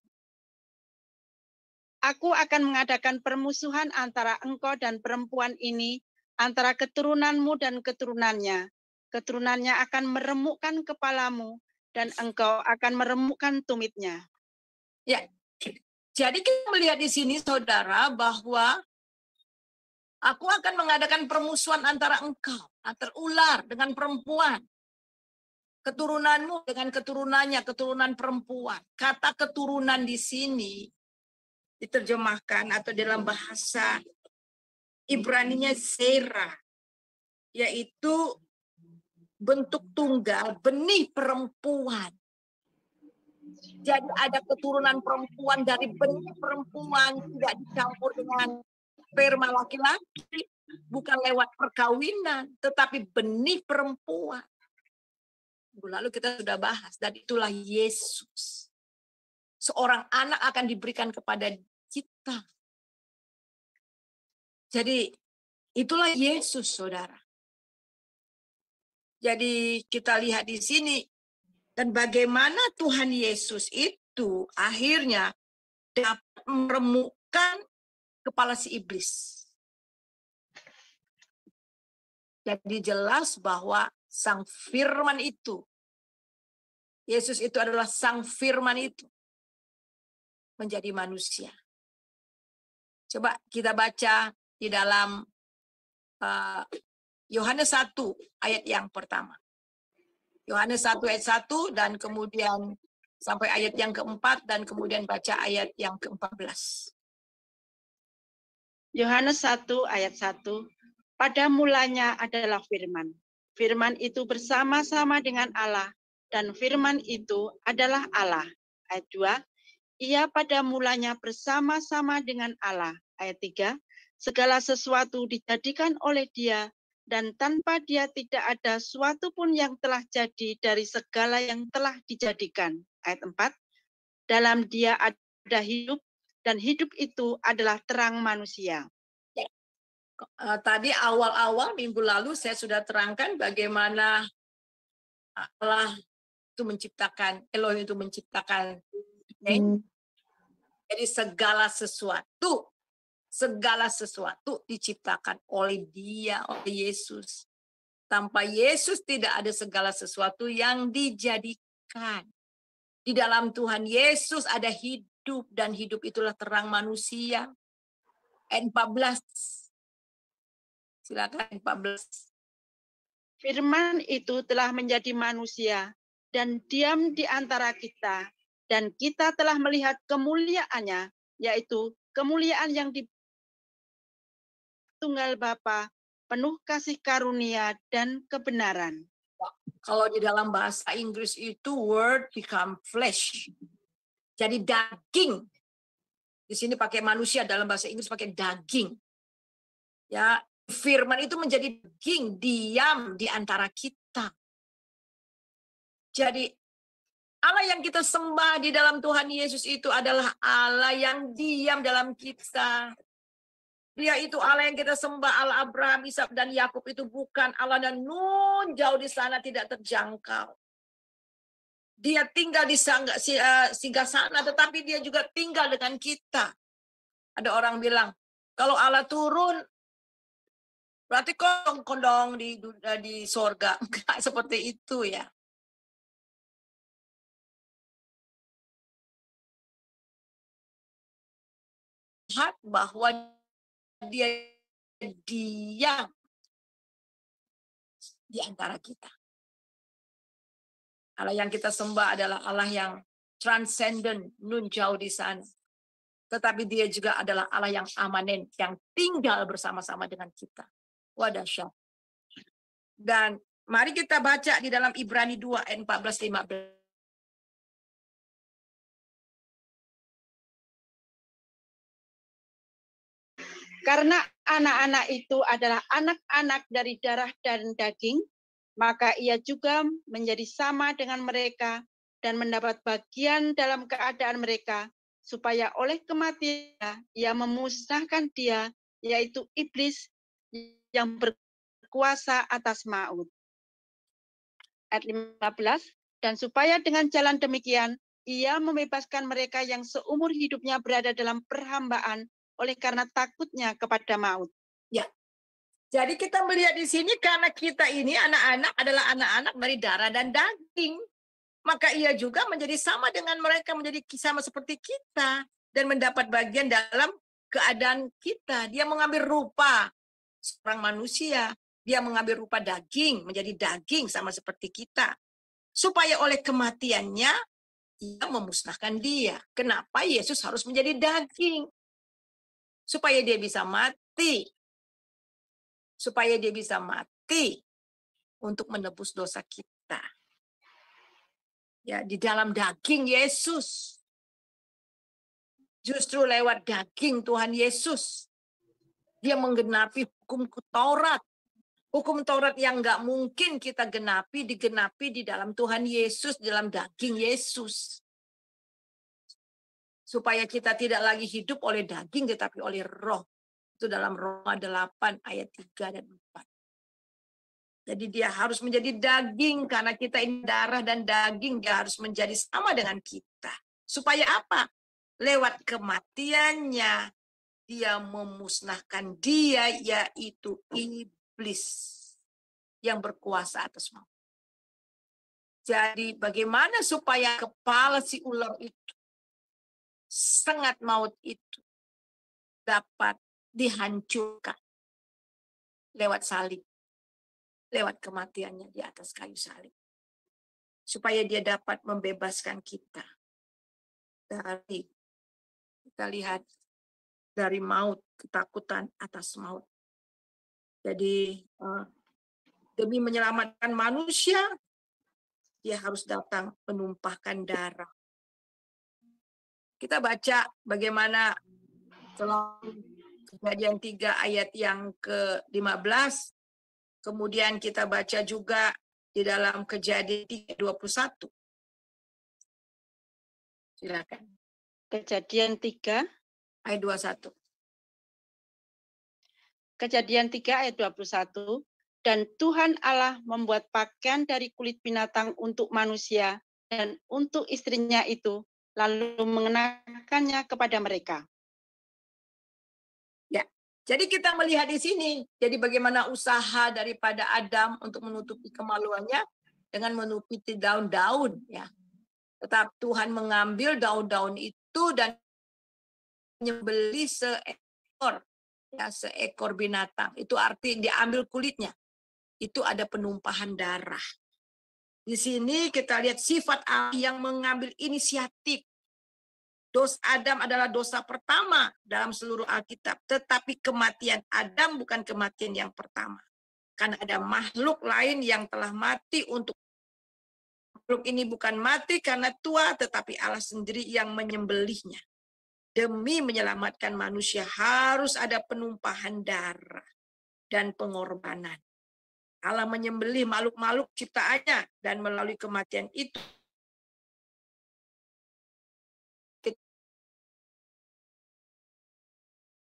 Speaker 4: Aku akan mengadakan permusuhan antara engkau dan perempuan ini, antara keturunanmu dan keturunannya. Keturunannya akan meremukkan kepalamu, dan engkau akan meremukkan tumitnya.
Speaker 3: Ya, jadi kita melihat di sini, saudara, bahwa aku akan mengadakan permusuhan antara engkau, antara ular dengan perempuan. Keturunanmu dengan keturunannya, keturunan perempuan. Kata keturunan di sini diterjemahkan atau dalam bahasa Ibraninya zera, yaitu bentuk tunggal, benih perempuan. Jadi ada keturunan perempuan dari benih perempuan, tidak dicampur dengan sperma laki-laki, bukan lewat perkawinan, tetapi benih perempuan. Lalu kita sudah bahas, dan itulah Yesus. Seorang anak akan diberikan kepada kita. Jadi itulah Yesus, saudara. Jadi kita lihat di sini, dan bagaimana Tuhan Yesus itu akhirnya dapat meremukkan kepala si iblis. Jadi jelas bahwa Sang Firman itu, Yesus itu adalah Sang Firman itu, menjadi manusia. Coba kita baca di dalam Yohanes 1 ayat yang pertama. Yohanes 1 ayat 1 dan kemudian sampai ayat yang keempat dan kemudian baca ayat yang ke-14.
Speaker 4: Yohanes 1 ayat 1. Pada mulanya adalah firman. Firman itu bersama-sama dengan Allah dan firman itu adalah Allah. Ayat 2. Ia pada mulanya bersama-sama dengan Allah. Ayat 3. Segala sesuatu dijadikan oleh Dia dan tanpa Dia tidak ada suatu pun yang telah jadi dari segala yang telah dijadikan. Ayat 4. Dalam Dia ada hidup dan hidup itu adalah terang manusia.
Speaker 3: Tadi awal-awal minggu lalu saya sudah terangkan bagaimana Allah itu menciptakan, Elohim itu menciptakan. Jadi segala sesuatu diciptakan oleh Dia, oleh Yesus. Tanpa Yesus tidak ada segala sesuatu yang dijadikan. Di dalam Tuhan Yesus ada hidup dan hidup itulah terang manusia. Ayat 14. Silakan 14.
Speaker 4: Firman itu telah menjadi manusia dan diam di antara kita, dan kita telah melihat kemuliaannya, yaitu kemuliaan yang di Tunggal Bapa, penuh kasih karunia dan kebenaran.
Speaker 3: Kalau di dalam bahasa Inggris itu word become flesh. Jadi daging. Di sini pakai manusia, dalam bahasa Inggris pakai daging. Ya, firman itu menjadi daging, diam di antara kita. Jadi Allah yang kita sembah di dalam Tuhan Yesus itu adalah Allah yang diam dalam kita. Dia itu Allah yang kita sembah, Allah Abraham, Ishak dan Yakub itu bukan Allah dan nun jauh di sana tidak terjangkau. Dia tinggal di singgasana, tetapi dia juga tinggal dengan kita. Ada orang bilang, kalau Allah turun, berarti kondong-kondong di sorga. Enggak seperti itu ya. Lihat bahwa dia diam di antara kita. Allah yang kita sembah adalah Allah yang transcendent, nun jauh di sana. Tetapi dia juga adalah Allah yang amanen, yang tinggal bersama-sama dengan kita. Wah, dahsyat. Dan mari kita baca di dalam Ibrani 2 ayat 14-15.
Speaker 4: Karena anak-anak itu adalah anak-anak dari darah dan daging, maka ia juga menjadi sama dengan mereka dan mendapat bagian dalam keadaan mereka, supaya oleh kematian ia memusnahkan dia, yaitu iblis yang berkuasa atas maut. Ayat 15, dan supaya dengan jalan demikian ia membebaskan mereka yang seumur hidupnya berada dalam perhambaan oleh karena takutnya kepada maut.
Speaker 3: Ya. Jadi kita melihat di sini karena kita ini anak-anak adalah anak-anak dari darah dan daging. Maka ia juga menjadi sama dengan mereka, menjadi sama seperti kita. Dan mendapat bagian dalam keadaan kita. Dia mengambil rupa seorang manusia. Dia mengambil rupa daging, menjadi daging sama seperti kita. Supaya oleh kematiannya, ia memusnahkan dia. Kenapa Yesus harus menjadi daging? Supaya dia bisa mati. Supaya dia bisa mati untuk menebus dosa kita. Ya, di dalam daging Yesus. Justru lewat daging Tuhan Yesus. Dia menggenapi hukum Taurat. Hukum Taurat yang nggak mungkin kita digenapi di dalam Tuhan Yesus, dalam daging Yesus. Supaya kita tidak lagi hidup oleh daging, tetapi oleh roh. Itu dalam Roma 8 ayat 3 dan 4. Jadi dia harus menjadi daging, karena kita ini darah dan daging, dia harus menjadi sama dengan kita. Supaya apa? Lewat kematiannya, dia memusnahkan dia, yaitu iblis yang berkuasa atas maut. Jadi bagaimana supaya kepala si ular itu, sengat maut itu, dapat dihancurkan lewat salib, lewat kematiannya di atas kayu salib. Supaya dia dapat membebaskan kita dari, kita lihat, dari maut, ketakutan atas maut. Jadi demi menyelamatkan manusia, dia harus datang menumpahkan darah. Kita baca bagaimana Kejadian 3 ayat yang ke-15. Kemudian kita baca juga di dalam Kejadian 3:21. Silakan.
Speaker 4: Kejadian 3
Speaker 3: ayat 21.
Speaker 4: Kejadian 3 ayat 21. Dan Tuhan Allah membuat pakaian dari kulit binatang untuk manusia dan untuk istrinya itu, lalu mengenakannya kepada mereka.
Speaker 3: Ya, jadi kita melihat di sini, jadi bagaimana usaha daripada Adam untuk menutupi kemaluannya dengan menutupi daun-daun, ya. Tetapi Tuhan mengambil daun-daun itu dan menyembelih seekor binatang. Itu arti diambil kulitnya. Itu ada penumpahan darah. Di sini kita lihat sifat Allah yang mengambil inisiatif. Dosa Adam adalah dosa pertama dalam seluruh Alkitab. Tetapi kematian Adam bukan kematian yang pertama. Karena ada makhluk lain yang telah mati untuk makhluk ini bukan mati karena tua, tetapi Allah sendiri yang menyembelihnya. Demi menyelamatkan manusia harus ada penumpahan darah dan pengorbanan. Allah menyembelih makhluk-makhluk ciptaannya dan melalui kematian itu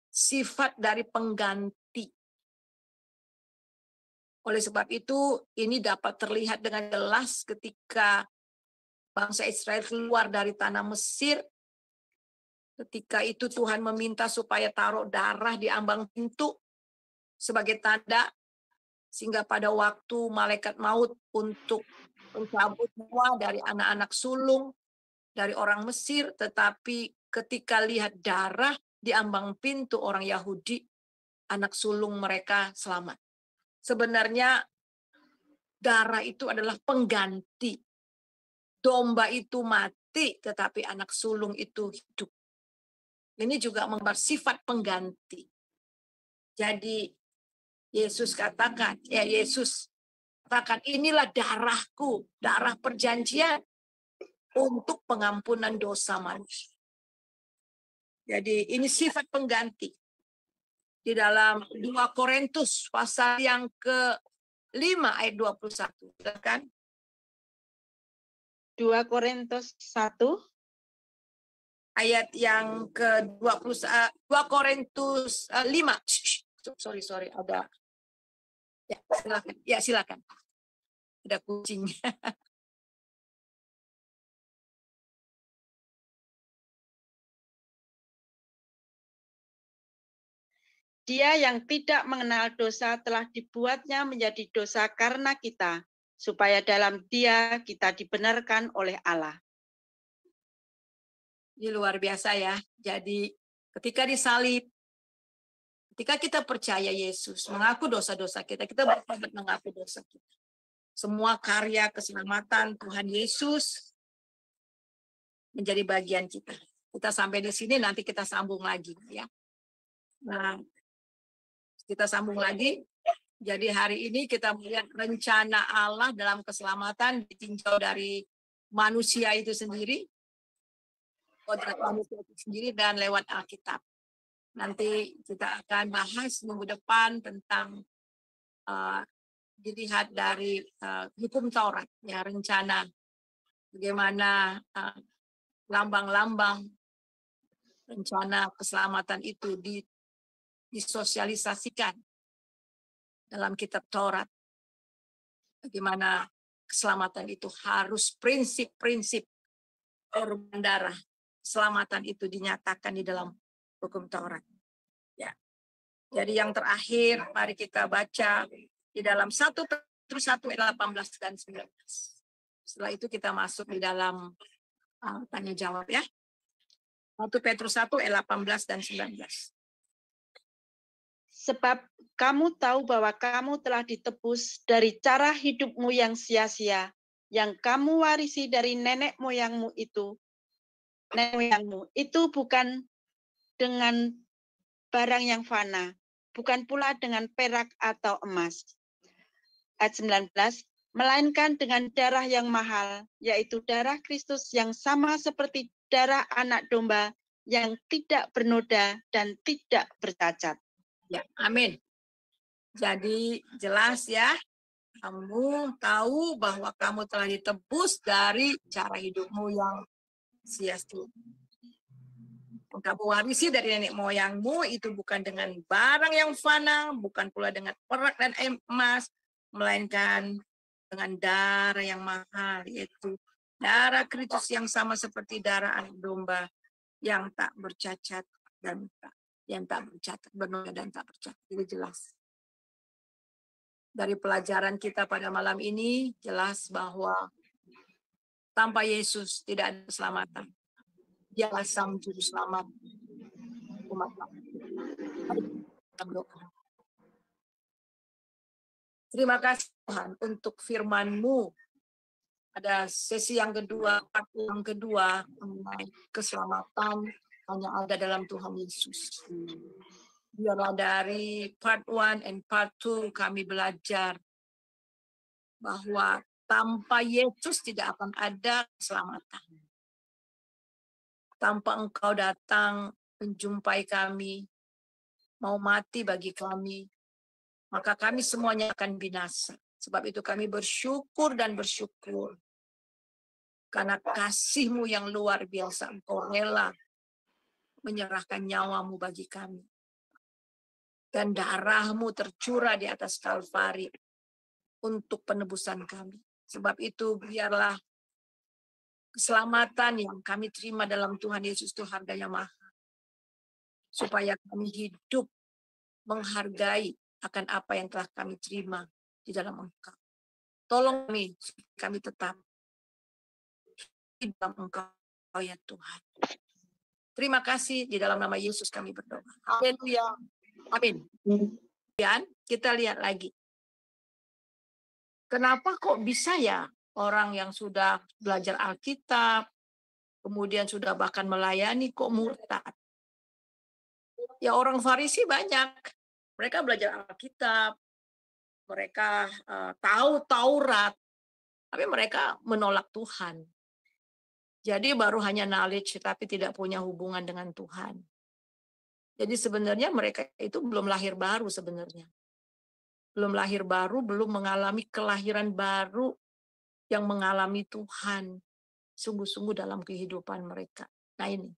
Speaker 3: sifat dari pengganti. Oleh sebab itu, ini dapat terlihat dengan jelas ketika bangsa Israel keluar dari tanah Mesir. Ketika itu Tuhan meminta supaya taruh darah di ambang pintu sebagai tanda, sehingga pada waktu malaikat maut untuk mencabut nyawa dari anak-anak sulung dari orang Mesir, tetapi ketika lihat darah di ambang pintu orang Yahudi, anak sulung mereka selamat. Sebenarnya darah itu adalah pengganti. Domba itu mati, tetapi anak sulung itu hidup. Ini juga menggambar sifat pengganti. Jadi Yesus katakan, inilah darahku, darah perjanjian untuk pengampunan dosa manusia. Jadi ini sifat pengganti. Di dalam 2 Korintus pasal yang ke-5 ayat 21. Kan?
Speaker 4: 2 Korintus 1
Speaker 3: ayat yang ke-20, 2 Korintus 5. Sorry, ada. Ya, silakan. Ada kucing.
Speaker 4: Dia yang tidak mengenal dosa telah dibuatnya menjadi dosa karena kita, supaya dalam Dia kita dibenarkan oleh Allah.
Speaker 3: Ini luar biasa ya. Jadi ketika disalib, ketika kita percaya Yesus, mengaku dosa-dosa kita bertobat mengaku dosa kita. Semua karya keselamatan Tuhan Yesus menjadi bagian kita. Kita sampai di sini, nanti kita sambung lagi ya. Nah, kita sambung lagi. Jadi hari ini kita melihat rencana Allah dalam keselamatan ditinjau dari manusia itu sendiri, kodrat manusia itu sendiri, dan lewat Alkitab. Nanti kita akan bahas minggu depan tentang dilihat dari hukum Taurat, ya, rencana bagaimana lambang-lambang rencana keselamatan itu disosialisasikan dalam kitab Taurat. Bagaimana keselamatan itu harus prinsip-prinsip korban darah. Keselamatan itu dinyatakan di dalam hukum Taurat. Ya. Jadi yang terakhir, mari kita baca di dalam 1 Petrus 1 ayat 18 dan 19. Setelah itu kita masuk di dalam tanya jawab ya. 1 Petrus 1 ayat 18 dan 19.
Speaker 4: Sebab kamu tahu bahwa kamu telah ditebus dari cara hidupmu yang sia-sia, yang kamu warisi dari nenek moyangmu itu. Nenek moyangmu itu bukan dengan barang yang fana, bukan pula dengan perak atau emas. Ayat 19, melainkan dengan darah yang mahal, yaitu darah Kristus yang sama seperti darah anak domba yang tidak bernoda dan tidak bercacat.
Speaker 3: Ya, amin. Jadi jelas ya, kamu tahu bahwa kamu telah ditebus dari cara hidupmu yang sia-sia. Kamu warisi dari nenek moyangmu itu bukan dengan barang yang fana, bukan pula dengan perak dan emas, melainkan dengan darah yang mahal, yaitu darah Kristus yang sama seperti darah anak domba yang tak bercacat dan yang tak bercacat, bernoda dan tak bercacat. Itu jelas. Dari pelajaran kita pada malam ini jelas bahwa tanpa Yesus tidak ada keselamatan. Dialah sang juru selamat umat Allah. Terima kasih Tuhan untuk firman-Mu. Ada sesi yang kedua, part yang kedua mengenai keselamatan hanya ada dalam Tuhan Yesus. Biarlah dari part 1 and part 2 kami belajar bahwa tanpa Yesus tidak akan ada keselamatan. Tanpa Engkau datang menjumpai kami, mau mati bagi kami, maka kami semuanya akan binasa. Sebab itu kami bersyukur dan bersyukur. Karena kasih-Mu yang luar biasa, Engkau rela menyerahkan nyawa-Mu bagi kami. Dan darah-Mu tercurah di atas Kalvari untuk penebusan kami. Sebab itu biarlah keselamatan yang kami terima dalam Tuhan Yesus itu harganya mahal. Supaya kami hidup menghargai akan apa yang telah kami terima di dalam Engkau. Tolong kami tetap di dalam Engkau ya Tuhan. Terima kasih, di dalam nama Yesus kami berdoa. Haleluya. Amin. Kemudian kita lihat lagi. Kenapa kok bisa ya orang yang sudah belajar Alkitab, kemudian sudah bahkan melayani kok murtad? Ya orang Farisi banyak. Mereka belajar Alkitab, mereka tahu Taurat, tapi mereka menolak Tuhan. Jadi baru hanya knowledge, tapi tidak punya hubungan dengan Tuhan. Jadi sebenarnya mereka itu belum lahir baru sebenarnya. Belum lahir baru, belum mengalami kelahiran baru yang mengalami Tuhan sungguh-sungguh dalam kehidupan mereka. Nah ini.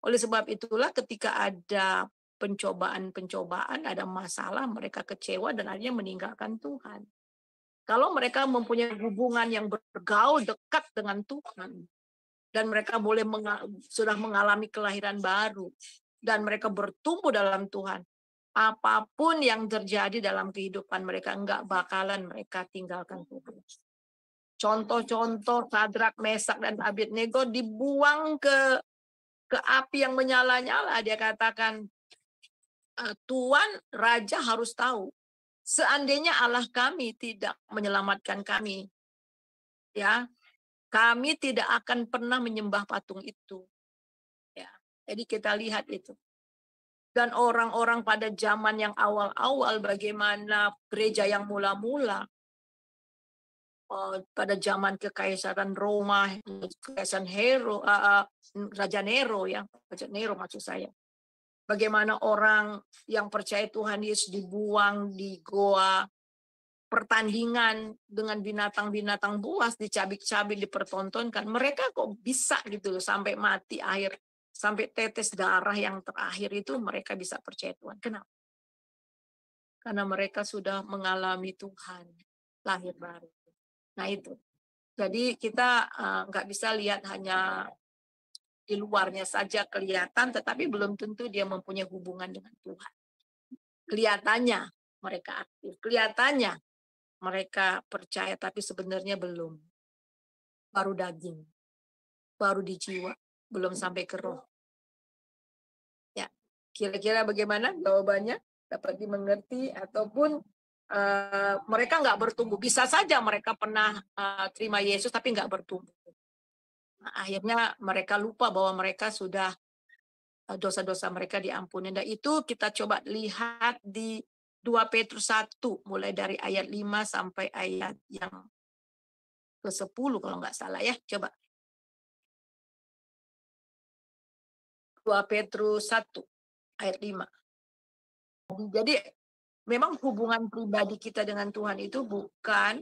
Speaker 3: Oleh sebab itulah ketika ada pencobaan-pencobaan, ada masalah, mereka kecewa dan akhirnya meninggalkan Tuhan. Kalau mereka mempunyai hubungan yang bergaul dekat dengan Tuhan, dan mereka sudah mengalami kelahiran baru, dan mereka bertumbuh dalam Tuhan, apapun yang terjadi dalam kehidupan mereka, enggak bakalan mereka tinggalkan Tuhan. Contoh-contoh Sadrak, Mesak, dan Abednego dibuang ke api yang menyala-nyala. Dia katakan, Tuhan Raja harus tahu, seandainya Allah kami tidak menyelamatkan kami, ya, Kami tidak akan pernah menyembah patung itu. Ya, jadi kita lihat itu. Dan orang-orang pada zaman yang awal-awal, bagaimana gereja yang mula-mula, pada zaman kekaisaran Roma, kekaisaran Raja Nero, ya, Raja Nero maksud saya. Bagaimana orang yang percaya Tuhan Yesus dibuang di goa, pertandingan dengan binatang-binatang buas, dicabik-cabik, dipertontonkan. Mereka kok bisa gitu loh, sampai mati akhir, sampai tetes darah yang terakhir itu mereka bisa percaya Tuhan. Kenapa? Karena mereka sudah mengalami Tuhan, lahir baru. Nah itu. Jadi kita nggak bisa lihat hanya di luarnya saja kelihatan, tetapi belum tentu dia mempunyai hubungan dengan Tuhan. Kelihatannya mereka aktif, kelihatannya mereka percaya, tapi sebenarnya belum. Baru daging, baru di jiwa, belum sampai ke roh. Ya, kira-kira bagaimana jawabannya? Dapat dimengerti ataupun mereka nggak bertumbuh. Bisa saja mereka pernah terima Yesus tapi nggak bertumbuh. Nah, akhirnya mereka lupa bahwa mereka sudah dosa-dosa mereka diampuni. Dan itu kita coba lihat di 2 Petrus 1, mulai dari ayat 5 sampai ayat yang ke-10 kalau nggak salah ya. Coba. 2 Petrus 1, ayat 5. Jadi memang hubungan pribadi kita dengan Tuhan itu bukan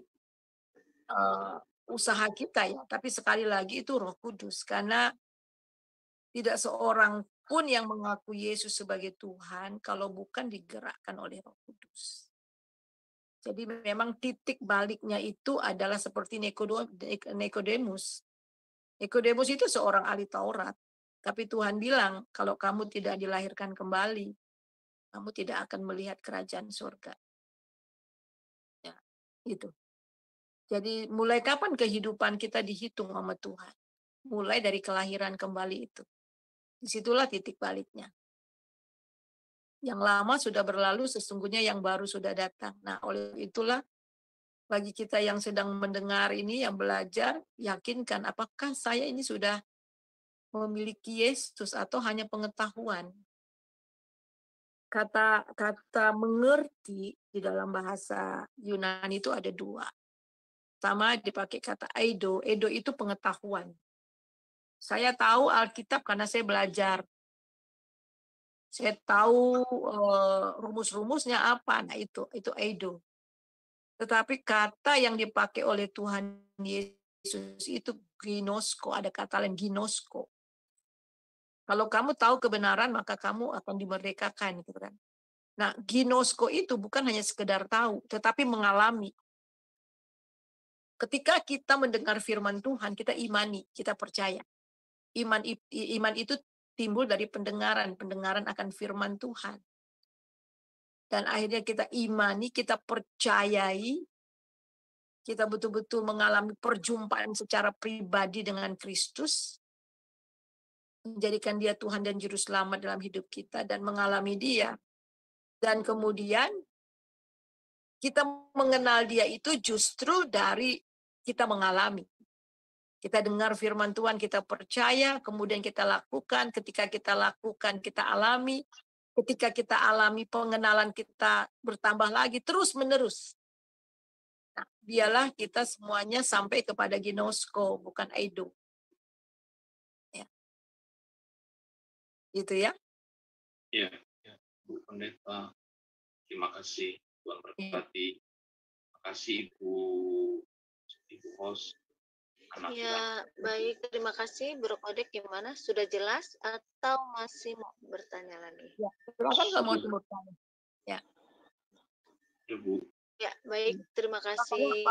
Speaker 3: usaha kita ya, tapi sekali lagi itu Roh Kudus. Karena tidak seorang pun yang mengaku Yesus sebagai Tuhan kalau bukan digerakkan oleh Roh Kudus. Jadi memang titik baliknya itu adalah seperti Nikodemus. Nikodemus itu seorang ahli Taurat. Tapi Tuhan bilang, kalau kamu tidak dilahirkan kembali, kamu tidak akan melihat kerajaan surga. Ya, gitu. Jadi mulai kapan kehidupan kita dihitung sama Tuhan? Mulai dari kelahiran kembali itu. Disitulah titik baliknya. Yang lama sudah berlalu, sesungguhnya yang baru sudah datang. Nah, oleh itulah bagi kita yang sedang mendengar ini, yang belajar, yakinkan apakah saya ini sudah memiliki Yesus atau hanya pengetahuan. Kata mengerti di dalam bahasa Yunani itu ada 2. Pertama dipakai kata eido. Eido itu pengetahuan. Saya tahu Alkitab karena saya belajar. Saya tahu rumus-rumusnya apa. Nah itu eido. Tetapi kata yang dipakai oleh Tuhan Yesus itu ginosko. Ada kata lain ginosko. Kalau kamu tahu kebenaran, maka kamu akan dimerdekakan. Gitu kan. Nah, ginosko itu bukan hanya sekedar tahu, tetapi mengalami. Ketika kita mendengar firman Tuhan, kita imani, kita percaya. Iman itu timbul dari pendengaran akan firman Tuhan. Dan akhirnya kita imani, kita percayai, kita betul-betul mengalami perjumpaan secara pribadi dengan Kristus, menjadikan dia Tuhan dan Juru Selamat dalam hidup kita, dan mengalami dia. Dan kemudian kita mengenal dia itu justru dari kita mengalami. Kita dengar firman Tuhan, kita percaya, kemudian kita lakukan. Ketika kita lakukan, kita alami. Ketika kita alami, pengenalan kita bertambah lagi, terus-menerus. Nah, biarlah kita semuanya sampai kepada ginosko, bukan eido. Ya. Gitu ya.
Speaker 5: Ya, Bu Pendeta. Terima kasih, Tuhan berkati. Terima kasih Ibu host.
Speaker 6: Ya, baik. Terima kasih. Bro Kodek gimana? Sudah jelas atau masih mau bertanya lagi?
Speaker 3: Ya, silakan kalau mau bertanya. Ya.
Speaker 5: Ya, Bu.
Speaker 6: Ya, baik. Terima kasih.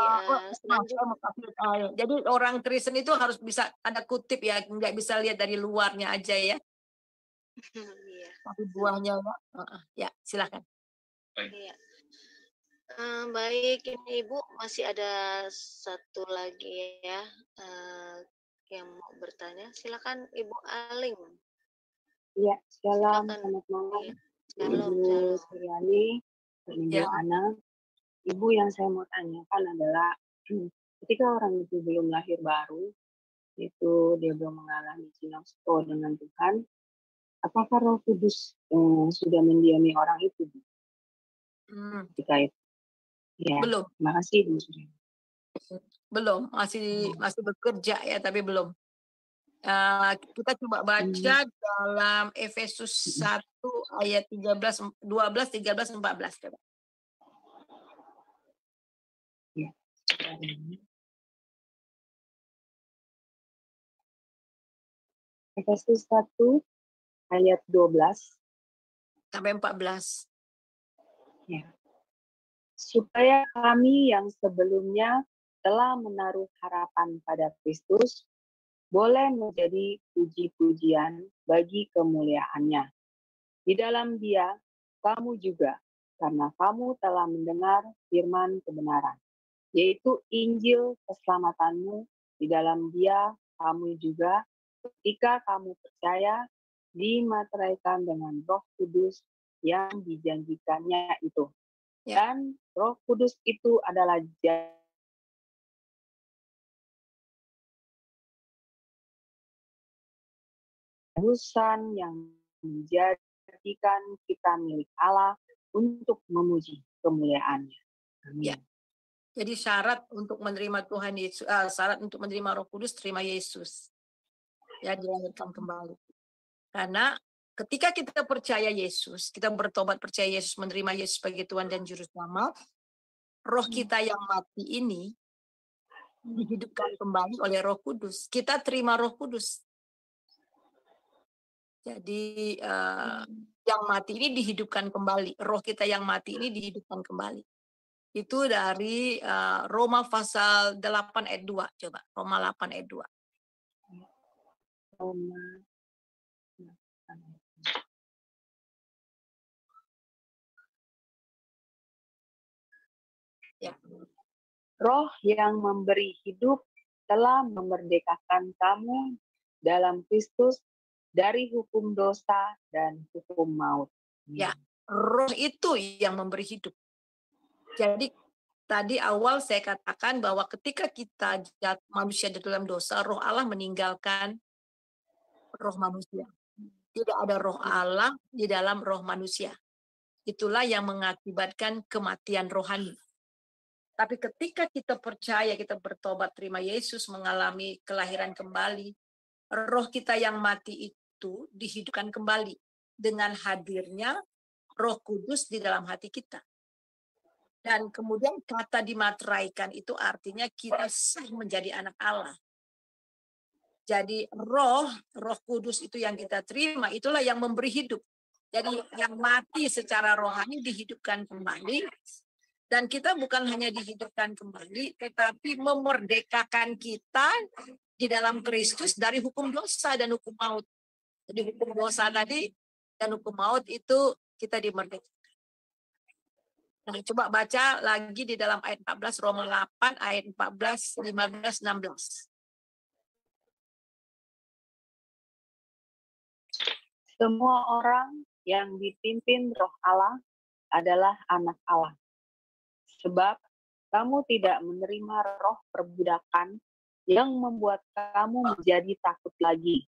Speaker 3: Selanjutnya. Jadi orang Kristen itu harus bisa ada kutip ya, nggak bisa lihat dari luarnya aja ya.
Speaker 6: Iya.
Speaker 3: Tapi buahnya ya, silakan.
Speaker 6: Iya. Baik, ini Ibu masih ada satu lagi ya yang mau bertanya. Silakan Ibu Aling.
Speaker 7: Ya, shalom, selamat malam.
Speaker 6: Ya. Shalom.
Speaker 7: Suryani, Ibu Ana. Ibu, yang saya mau tanyakan adalah ketika orang itu belum lahir baru, yaitu dia belum mengalami sinosto dengan Tuhan, apakah Roh Kudus sudah mendiami orang itu? Ketika itu. Ya,
Speaker 3: Belum.
Speaker 7: terima kasih Bu Suryani.
Speaker 3: Belum, masih bekerja ya, tapi belum. Kita coba baca dalam Efesus 1 ayat 13, 12, 13, 14. Coba.
Speaker 7: Ya. Efesus 1 ayat 12
Speaker 3: sampai 14.
Speaker 7: Ya. Supaya kami yang sebelumnya telah menaruh harapan pada Kristus boleh menjadi puji-pujian bagi kemuliaannya. Di dalam Dia, kamu juga, karena kamu telah mendengar firman kebenaran, yaitu Injil keselamatanmu. Di dalam Dia, kamu juga, ketika kamu percaya, dimateraikan dengan Roh Kudus yang dijanjikannya itu. Dan Roh Kudus itu adalah jarusan yang menjadikan kita milik Allah untuk memuji kemuliaannya. Amin.
Speaker 3: Ya. Jadi syarat untuk menerima Tuhan Yesus, syarat untuk menerima Roh Kudus, terima Yesus. Ya, dilahirkan kembali. Karena ketika kita percaya Yesus, kita bertobat percaya Yesus, menerima Yesus sebagai Tuhan dan Juru Selamat, roh kita yang mati ini dihidupkan kembali oleh Roh Kudus. Kita terima Roh Kudus. Jadi yang mati ini dihidupkan kembali. Roh kita yang mati ini dihidupkan kembali. Itu dari Roma pasal 8 ayat 2. Coba, Roma 8 ayat 2. Ya.
Speaker 7: Roh yang memberi hidup telah memerdekakan kamu dalam Kristus dari hukum dosa dan hukum maut.
Speaker 3: Ya, roh itu yang memberi hidup. Jadi tadi awal saya katakan bahwa ketika kita manusia di dalam dosa, roh Allah meninggalkan roh manusia. Tidak ada roh Allah di dalam roh manusia. Itulah yang mengakibatkan kematian rohani. Tapi ketika kita percaya, kita bertobat, terima Yesus, mengalami kelahiran kembali, roh kita yang mati itu dihidupkan kembali dengan hadirnya Roh Kudus di dalam hati kita. Dan kemudian kata dimateraikan itu artinya kita sah menjadi anak Allah. Jadi Roh Kudus itu yang kita terima, itulah yang memberi hidup. Jadi yang mati secara rohani dihidupkan kembali. Dan kita bukan hanya dihidupkan kembali, tetapi memerdekakan kita di dalam Kristus dari hukum dosa dan hukum maut. Jadi hukum dosa tadi dan hukum maut itu kita dimerdekakan. Nah, coba baca lagi di dalam ayat 14, Roma 8, ayat 14, 15, 16.
Speaker 7: Semua orang yang dipimpin Roh Allah adalah anak Allah. Sebab kamu tidak menerima roh perbudakan yang membuat kamu menjadi takut lagi.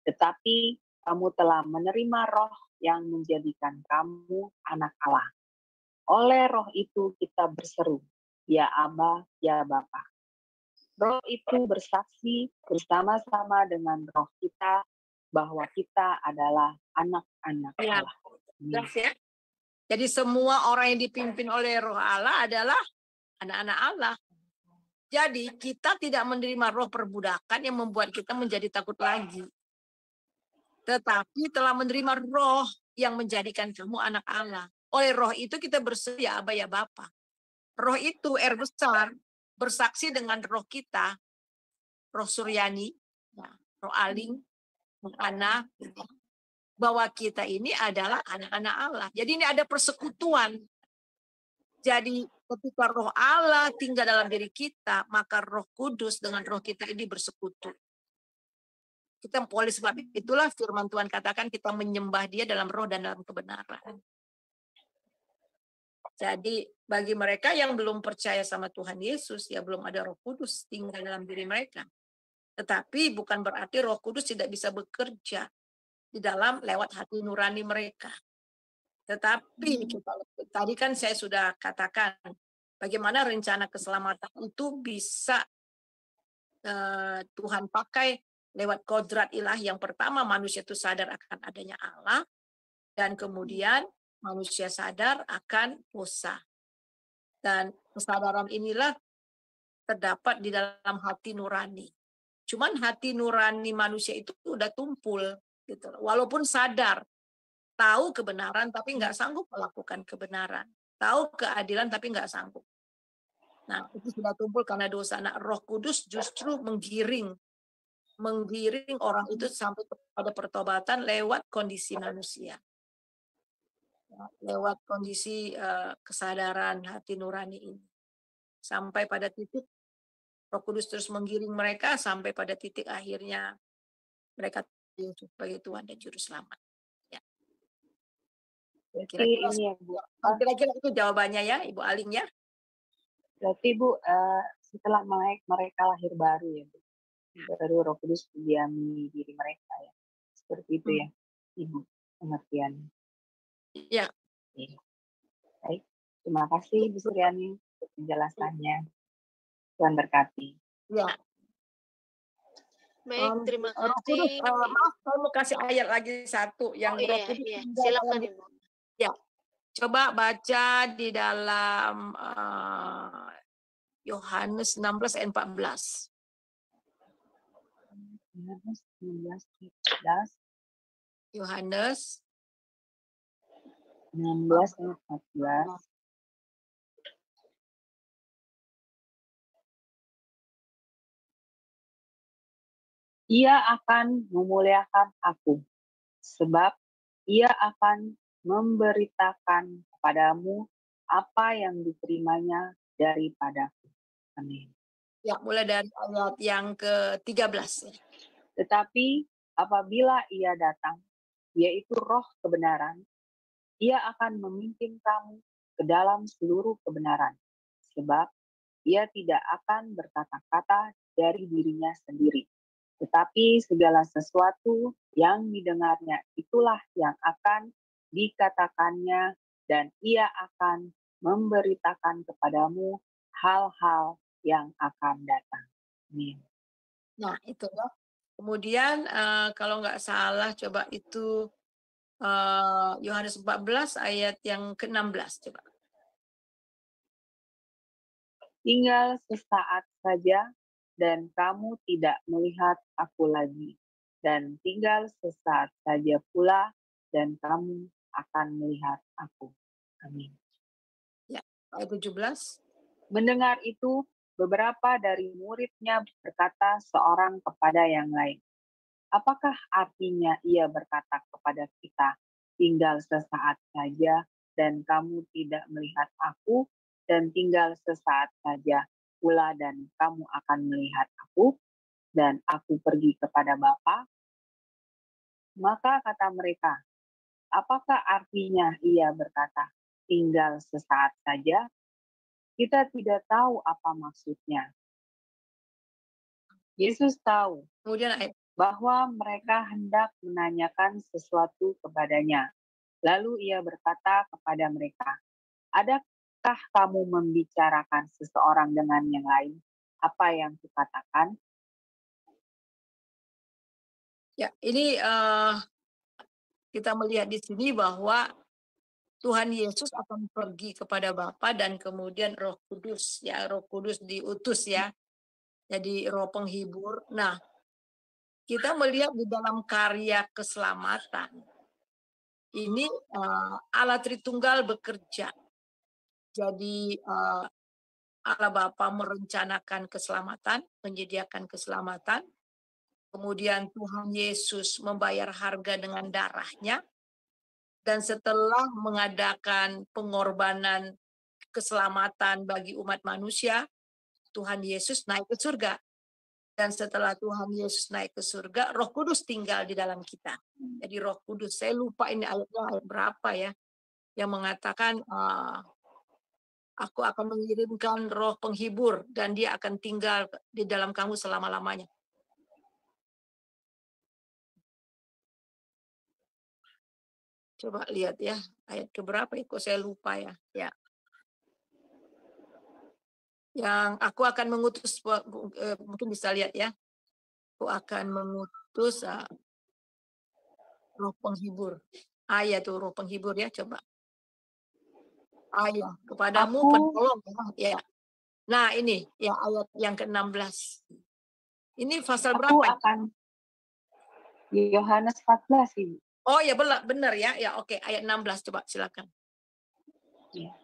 Speaker 7: Tetapi kamu telah menerima roh yang menjadikan kamu anak Allah. Oleh roh itu kita berseru, ya Aba, ya Bapa. Roh itu bersaksi bersama-sama dengan roh kita bahwa kita adalah anak-anak Allah.
Speaker 3: Ya. Jadi semua orang yang dipimpin oleh roh Allah adalah anak-anak Allah. Jadi kita tidak menerima roh perbudakan yang membuat kita menjadi takut lagi. Tetapi telah menerima roh yang menjadikan kamu anak Allah. Oleh roh itu kita berseru, ya Aba, ya Bapa. Roh itu besar bersaksi dengan roh kita, roh Suryani, roh Aling, roh Ana, bahwa kita ini adalah anak-anak Allah. Jadi ini ada persekutuan. Jadi ketika roh Allah tinggal dalam diri kita, maka Roh Kudus dengan roh kita ini bersekutu. Kita oleh sebab itulah firman Tuhan katakan kita menyembah Dia dalam roh dan dalam kebenaran. Jadi bagi mereka yang belum percaya sama Tuhan Yesus, ya belum ada Roh Kudus tinggal dalam diri mereka. Tetapi bukan berarti Roh Kudus tidak bisa bekerja di dalam lewat hati nurani mereka. Tetapi tadi kan saya sudah katakan bagaimana rencana keselamatan itu bisa Tuhan pakai lewat kodrat ilahi. Yang pertama, manusia itu sadar akan adanya Allah, dan kemudian manusia sadar akan dosa. Dan kesadaran inilah terdapat di dalam hati nurani. Cuman hati nurani manusia itu udah tumpul, gitu. Walaupun sadar, tahu kebenaran tapi nggak sanggup melakukan kebenaran, tahu keadilan tapi nggak sanggup. Nah, itu sudah tumpul karena dosa. Nah, Roh Kudus justru menggiring orang itu sampai kepada pertobatan lewat kondisi manusia, lewat kondisi kesadaran hati nurani ini, sampai pada titik Roh Kudus terus menggiring mereka sampai pada titik akhirnya mereka sebagai Tuhan dan Juru Selamat. Ya. Kira-kira
Speaker 7: ini ya Bu.
Speaker 3: Kira-kira itu jawabannya ya, Ibu Aling ya.
Speaker 7: Berarti Bu, setelah mereka lahir baru ya Bu, baru Roh Kudus mendiami diri mereka ya. Seperti itu ya, Ibu, pengertiannya.
Speaker 3: Ya.
Speaker 7: Baik, terima kasih Bu Suryani untuk penjelasannya. Tuhan berkati.
Speaker 3: Ya.
Speaker 6: Baik, terima
Speaker 3: Roh
Speaker 6: kasih.
Speaker 3: Kudus, maaf, saya mau kasih ayat lagi satu yang Roh Kudus.
Speaker 6: Iya. Silakan Ibu.
Speaker 3: Ya, coba baca di dalam Yohanes 16 ayat 14.
Speaker 7: Yohanes 16 ayat 14.
Speaker 3: Yohanes
Speaker 7: 16 ayat 14. Ia akan memuliakan aku, sebab ia akan memberitakan kepadamu apa yang diterimanya daripadaku. Amin.
Speaker 3: Ya, mulai dari ayat yang ke-13.
Speaker 7: Tetapi apabila ia datang, yaitu Roh kebenaran, ia akan memimpin kamu ke dalam seluruh kebenaran, sebab ia tidak akan berkata-kata dari dirinya sendiri. Tetapi segala sesuatu yang didengarnya itulah yang akan dikatakannya, dan ia akan memberitakan kepadamu hal-hal yang akan datang. Amin.
Speaker 3: Nah, itu ya. Kemudian kalau nggak salah coba itu Yohanes 14 ayat yang ke-16 coba.
Speaker 7: Tinggal sesaat saja dan kamu tidak melihat aku lagi, dan tinggal sesaat saja pula dan kamu akan melihat aku. Amin.
Speaker 3: Ya, ayat 17.
Speaker 7: Mendengar itu, beberapa dari muridnya berkata seorang kepada yang lain, apakah artinya ia berkata kepada kita, tinggal sesaat saja dan kamu tidak melihat aku, dan tinggal sesaat saja pula dan kamu akan melihat aku, dan aku pergi kepada Bapa? Maka kata mereka, apakah artinya ia berkata, tinggal sesaat saja? Kita tidak tahu apa maksudnya. Yesus tahu
Speaker 3: Kemudian
Speaker 7: bahwa mereka hendak menanyakan sesuatu kepadanya. Lalu ia berkata kepada mereka, adakah kamu membicarakan seseorang dengan yang lain? Apa yang kukatakan?
Speaker 3: ya, ini kita melihat di sini bahwa Tuhan Yesus akan pergi kepada Bapa dan kemudian Roh Kudus, ya, Roh Kudus diutus ya. Jadi Roh penghibur. Nah, kita melihat di dalam karya keselamatan ini Allah Tritunggal bekerja. Jadi Allah Bapa merencanakan keselamatan, menyediakan keselamatan. Kemudian Tuhan Yesus membayar harga dengan darahnya. Dan setelah mengadakan pengorbanan keselamatan bagi umat manusia, Tuhan Yesus naik ke surga. Dan setelah Tuhan Yesus naik ke surga, Roh Kudus tinggal di dalam kita. Jadi Roh Kudus, saya lupa ini ayatnya ayat berapa ya, yang mengatakan aku akan mengirimkan Roh penghibur dan dia akan tinggal di dalam kamu selama-lamanya. Coba lihat ya, ayat keberapa ya? Kok saya lupa ya? Ya. Yang aku akan mengutus, mungkin bisa lihat ya. Aku akan mengutus roh penghibur. Ya tuh roh penghibur ya, coba. Ya, kepadamu
Speaker 7: Aku
Speaker 3: penolong. Ya. Nah ini ya ayat yang ke-16. Ini pasal berapa?
Speaker 7: akan Yohanes 14 Ibu.
Speaker 3: Oh ya benar ya. Ya oke, ayat 16 coba silakan.
Speaker 7: Ya.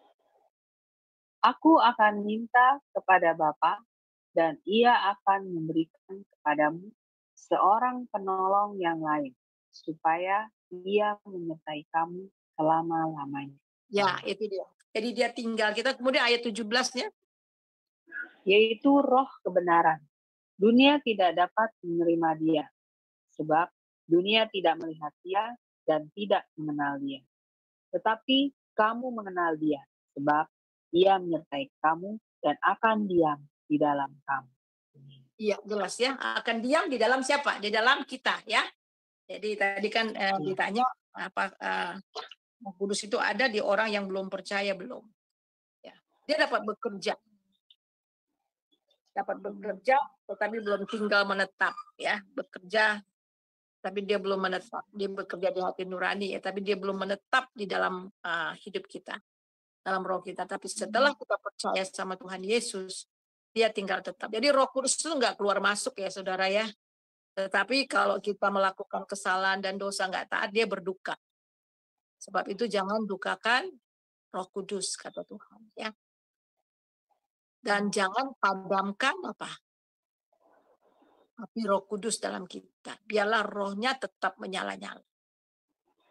Speaker 7: Aku akan minta kepada Bapa dan Ia akan memberikan kepadamu seorang penolong yang lain supaya Ia menyertai kamu selama-lamanya.
Speaker 3: Ya, itu dia. Jadi dia tinggal kita. Kemudian ayat 17-nya.
Speaker 7: Yaitu roh kebenaran. Dunia tidak dapat menerima dia, sebab dunia tidak melihat dia dan tidak mengenal dia. Tetapi kamu mengenal dia, sebab ia menyertai kamu dan akan diam di dalam kamu.
Speaker 3: Iya, jelas ya. Akan diam di dalam siapa? Di dalam kita ya. Jadi tadi kan ditanya apa Roh Kudus itu ada di orang yang belum percaya belum. Ya. Dia dapat bekerja. Tetapi belum tinggal menetap ya. Bekerja tapi dia belum menetap. Dia bekerja di hati nurani ya, tapi dia belum menetap di dalam hidup kita, dalam roh kita. Tapi setelah kita percaya sama Tuhan Yesus, dia tinggal tetap. Jadi Roh Kudus itu nggak keluar masuk ya saudara ya. Tetapi kalau kita melakukan kesalahan dan dosa nggak taat, dia berduka. Sebab itu jangan dukakan Roh Kudus, kata Tuhan ya. Dan jangan padamkan api Roh Kudus dalam kita. Biarlah rohnya tetap menyala-nyala.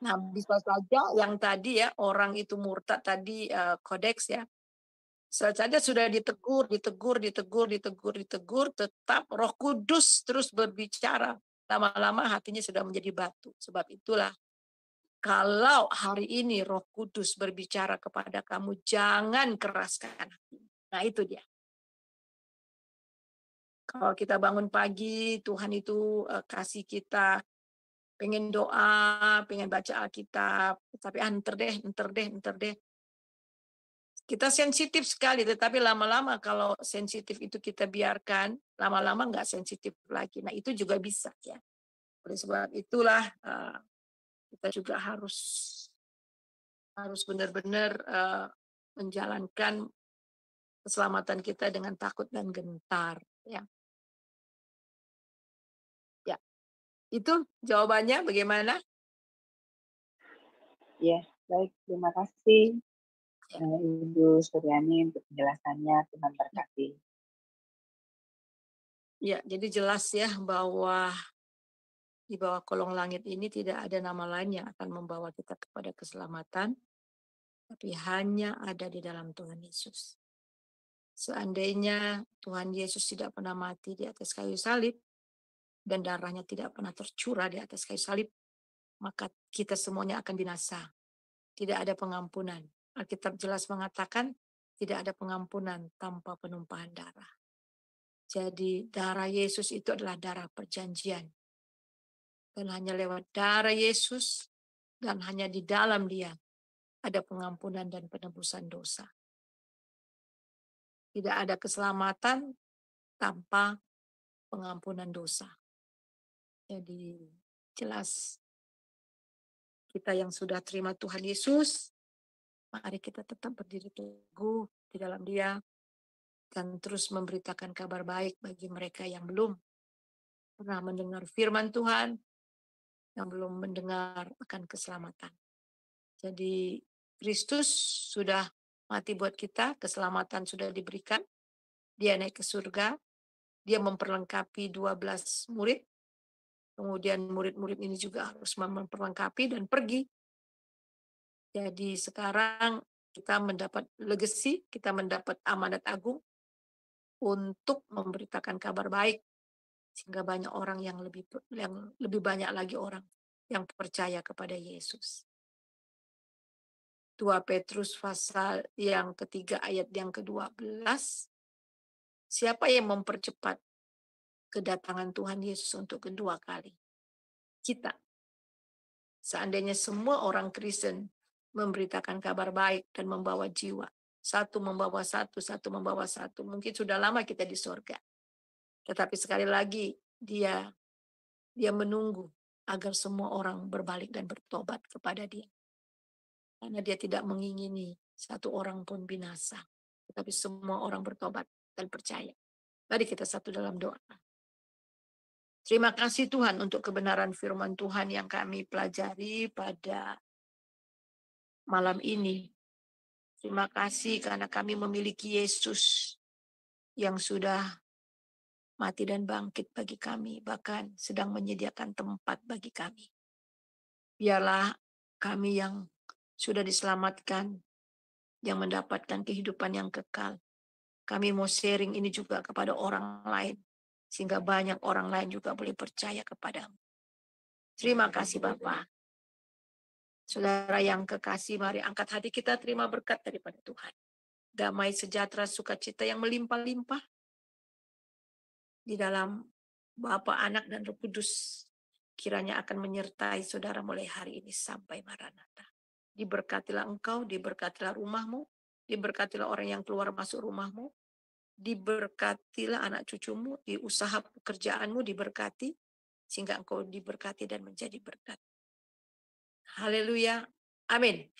Speaker 3: Nah, bisa saja yang tadi ya, orang itu murtad tadi kodeks ya. Saja sudah ditegur, tetap Roh Kudus terus berbicara. Lama-lama hatinya sudah menjadi batu. Sebab itulah, kalau hari ini Roh Kudus berbicara kepada kamu, jangan keraskan hati. Nah, itu dia. Kalau kita bangun pagi, Tuhan itu kasih kita pengen doa, pengen baca Alkitab, tapi ntar deh. Kita sensitif sekali, tetapi lama-lama kalau sensitif itu kita biarkan, lama-lama nggak sensitif lagi. Nah, itu juga bisa ya. Oleh sebab itulah kita juga harus benar-benar menjalankan keselamatan kita dengan takut dan gentar ya. Ya. Itu jawabannya bagaimana?
Speaker 7: Ya, baik. Terima kasih Ibu Suryani untuk penjelasannya. Tuhan berkati.
Speaker 3: Ya, jadi jelas ya bahwa di bawah kolong langit ini tidak ada nama lain yang akan membawa kita kepada keselamatan, tapi hanya ada di dalam Tuhan Yesus. Seandainya Tuhan Yesus tidak pernah mati di atas kayu salib, dan darahnya tidak pernah tercurah di atas kayu salib, maka kita semuanya akan binasa. Tidak ada pengampunan. Alkitab jelas mengatakan tidak ada pengampunan tanpa penumpahan darah. Jadi darah Yesus itu adalah darah perjanjian. Dan hanya lewat darah Yesus dan hanya di dalam dia ada pengampunan dan penebusan dosa. Tidak ada keselamatan tanpa pengampunan dosa. Jadi jelas kita yang sudah terima Tuhan Yesus, mari kita tetap berdiri teguh di dalam dia dan terus memberitakan kabar baik bagi mereka yang belum pernah mendengar firman Tuhan, yang belum mendengar akan keselamatan. Jadi Kristus sudah mati buat kita, keselamatan sudah diberikan, dia naik ke surga, dia memperlengkapi 12 murid, kemudian murid-murid ini juga harus memperlengkapi dan pergi. Jadi sekarang kita mendapat legacy, kita mendapat amanat agung untuk memberitakan kabar baik sehingga banyak orang yang lebih banyak lagi orang yang percaya kepada Yesus. 2 Petrus pasal yang ketiga ayat yang ke-12. Siapa yang mempercepat kedatangan Tuhan Yesus untuk kedua kali? Kita. Seandainya semua orang Kristen memberitakan kabar baik dan membawa jiwa. Satu membawa satu, satu membawa satu. Mungkin sudah lama kita di surga. Tetapi sekali lagi dia menunggu agar semua orang berbalik dan bertobat kepada dia. Karena dia tidak mengingini satu orang pun binasa. Tetapi semua orang bertobat dan percaya. Mari kita satu dalam doa. Terima kasih Tuhan untuk kebenaran firman Tuhan yang kami pelajari pada malam ini. Terima kasih karena kami memiliki Yesus yang sudah mati dan bangkit bagi kami, bahkan sedang menyediakan tempat bagi kami. Biarlah kami yang sudah diselamatkan, yang mendapatkan kehidupan yang kekal. Kami mau sharing ini juga kepada orang lain, sehingga banyak orang lain juga boleh percaya kepadamu. Terima kasih Bapa. Saudara yang kekasih, mari angkat hati kita terima berkat daripada Tuhan. Damai, sejahtera, sukacita yang melimpah-limpah di dalam Bapa, Anak, dan Roh Kudus kiranya akan menyertai saudara mulai hari ini sampai Maranatha. Diberkatilah engkau, diberkatilah rumahmu, diberkatilah orang yang keluar masuk rumahmu, diberkatilah anak cucumu, di usaha pekerjaanmu diberkati, sehingga engkau diberkati dan menjadi berkat. Haleluya. Amin.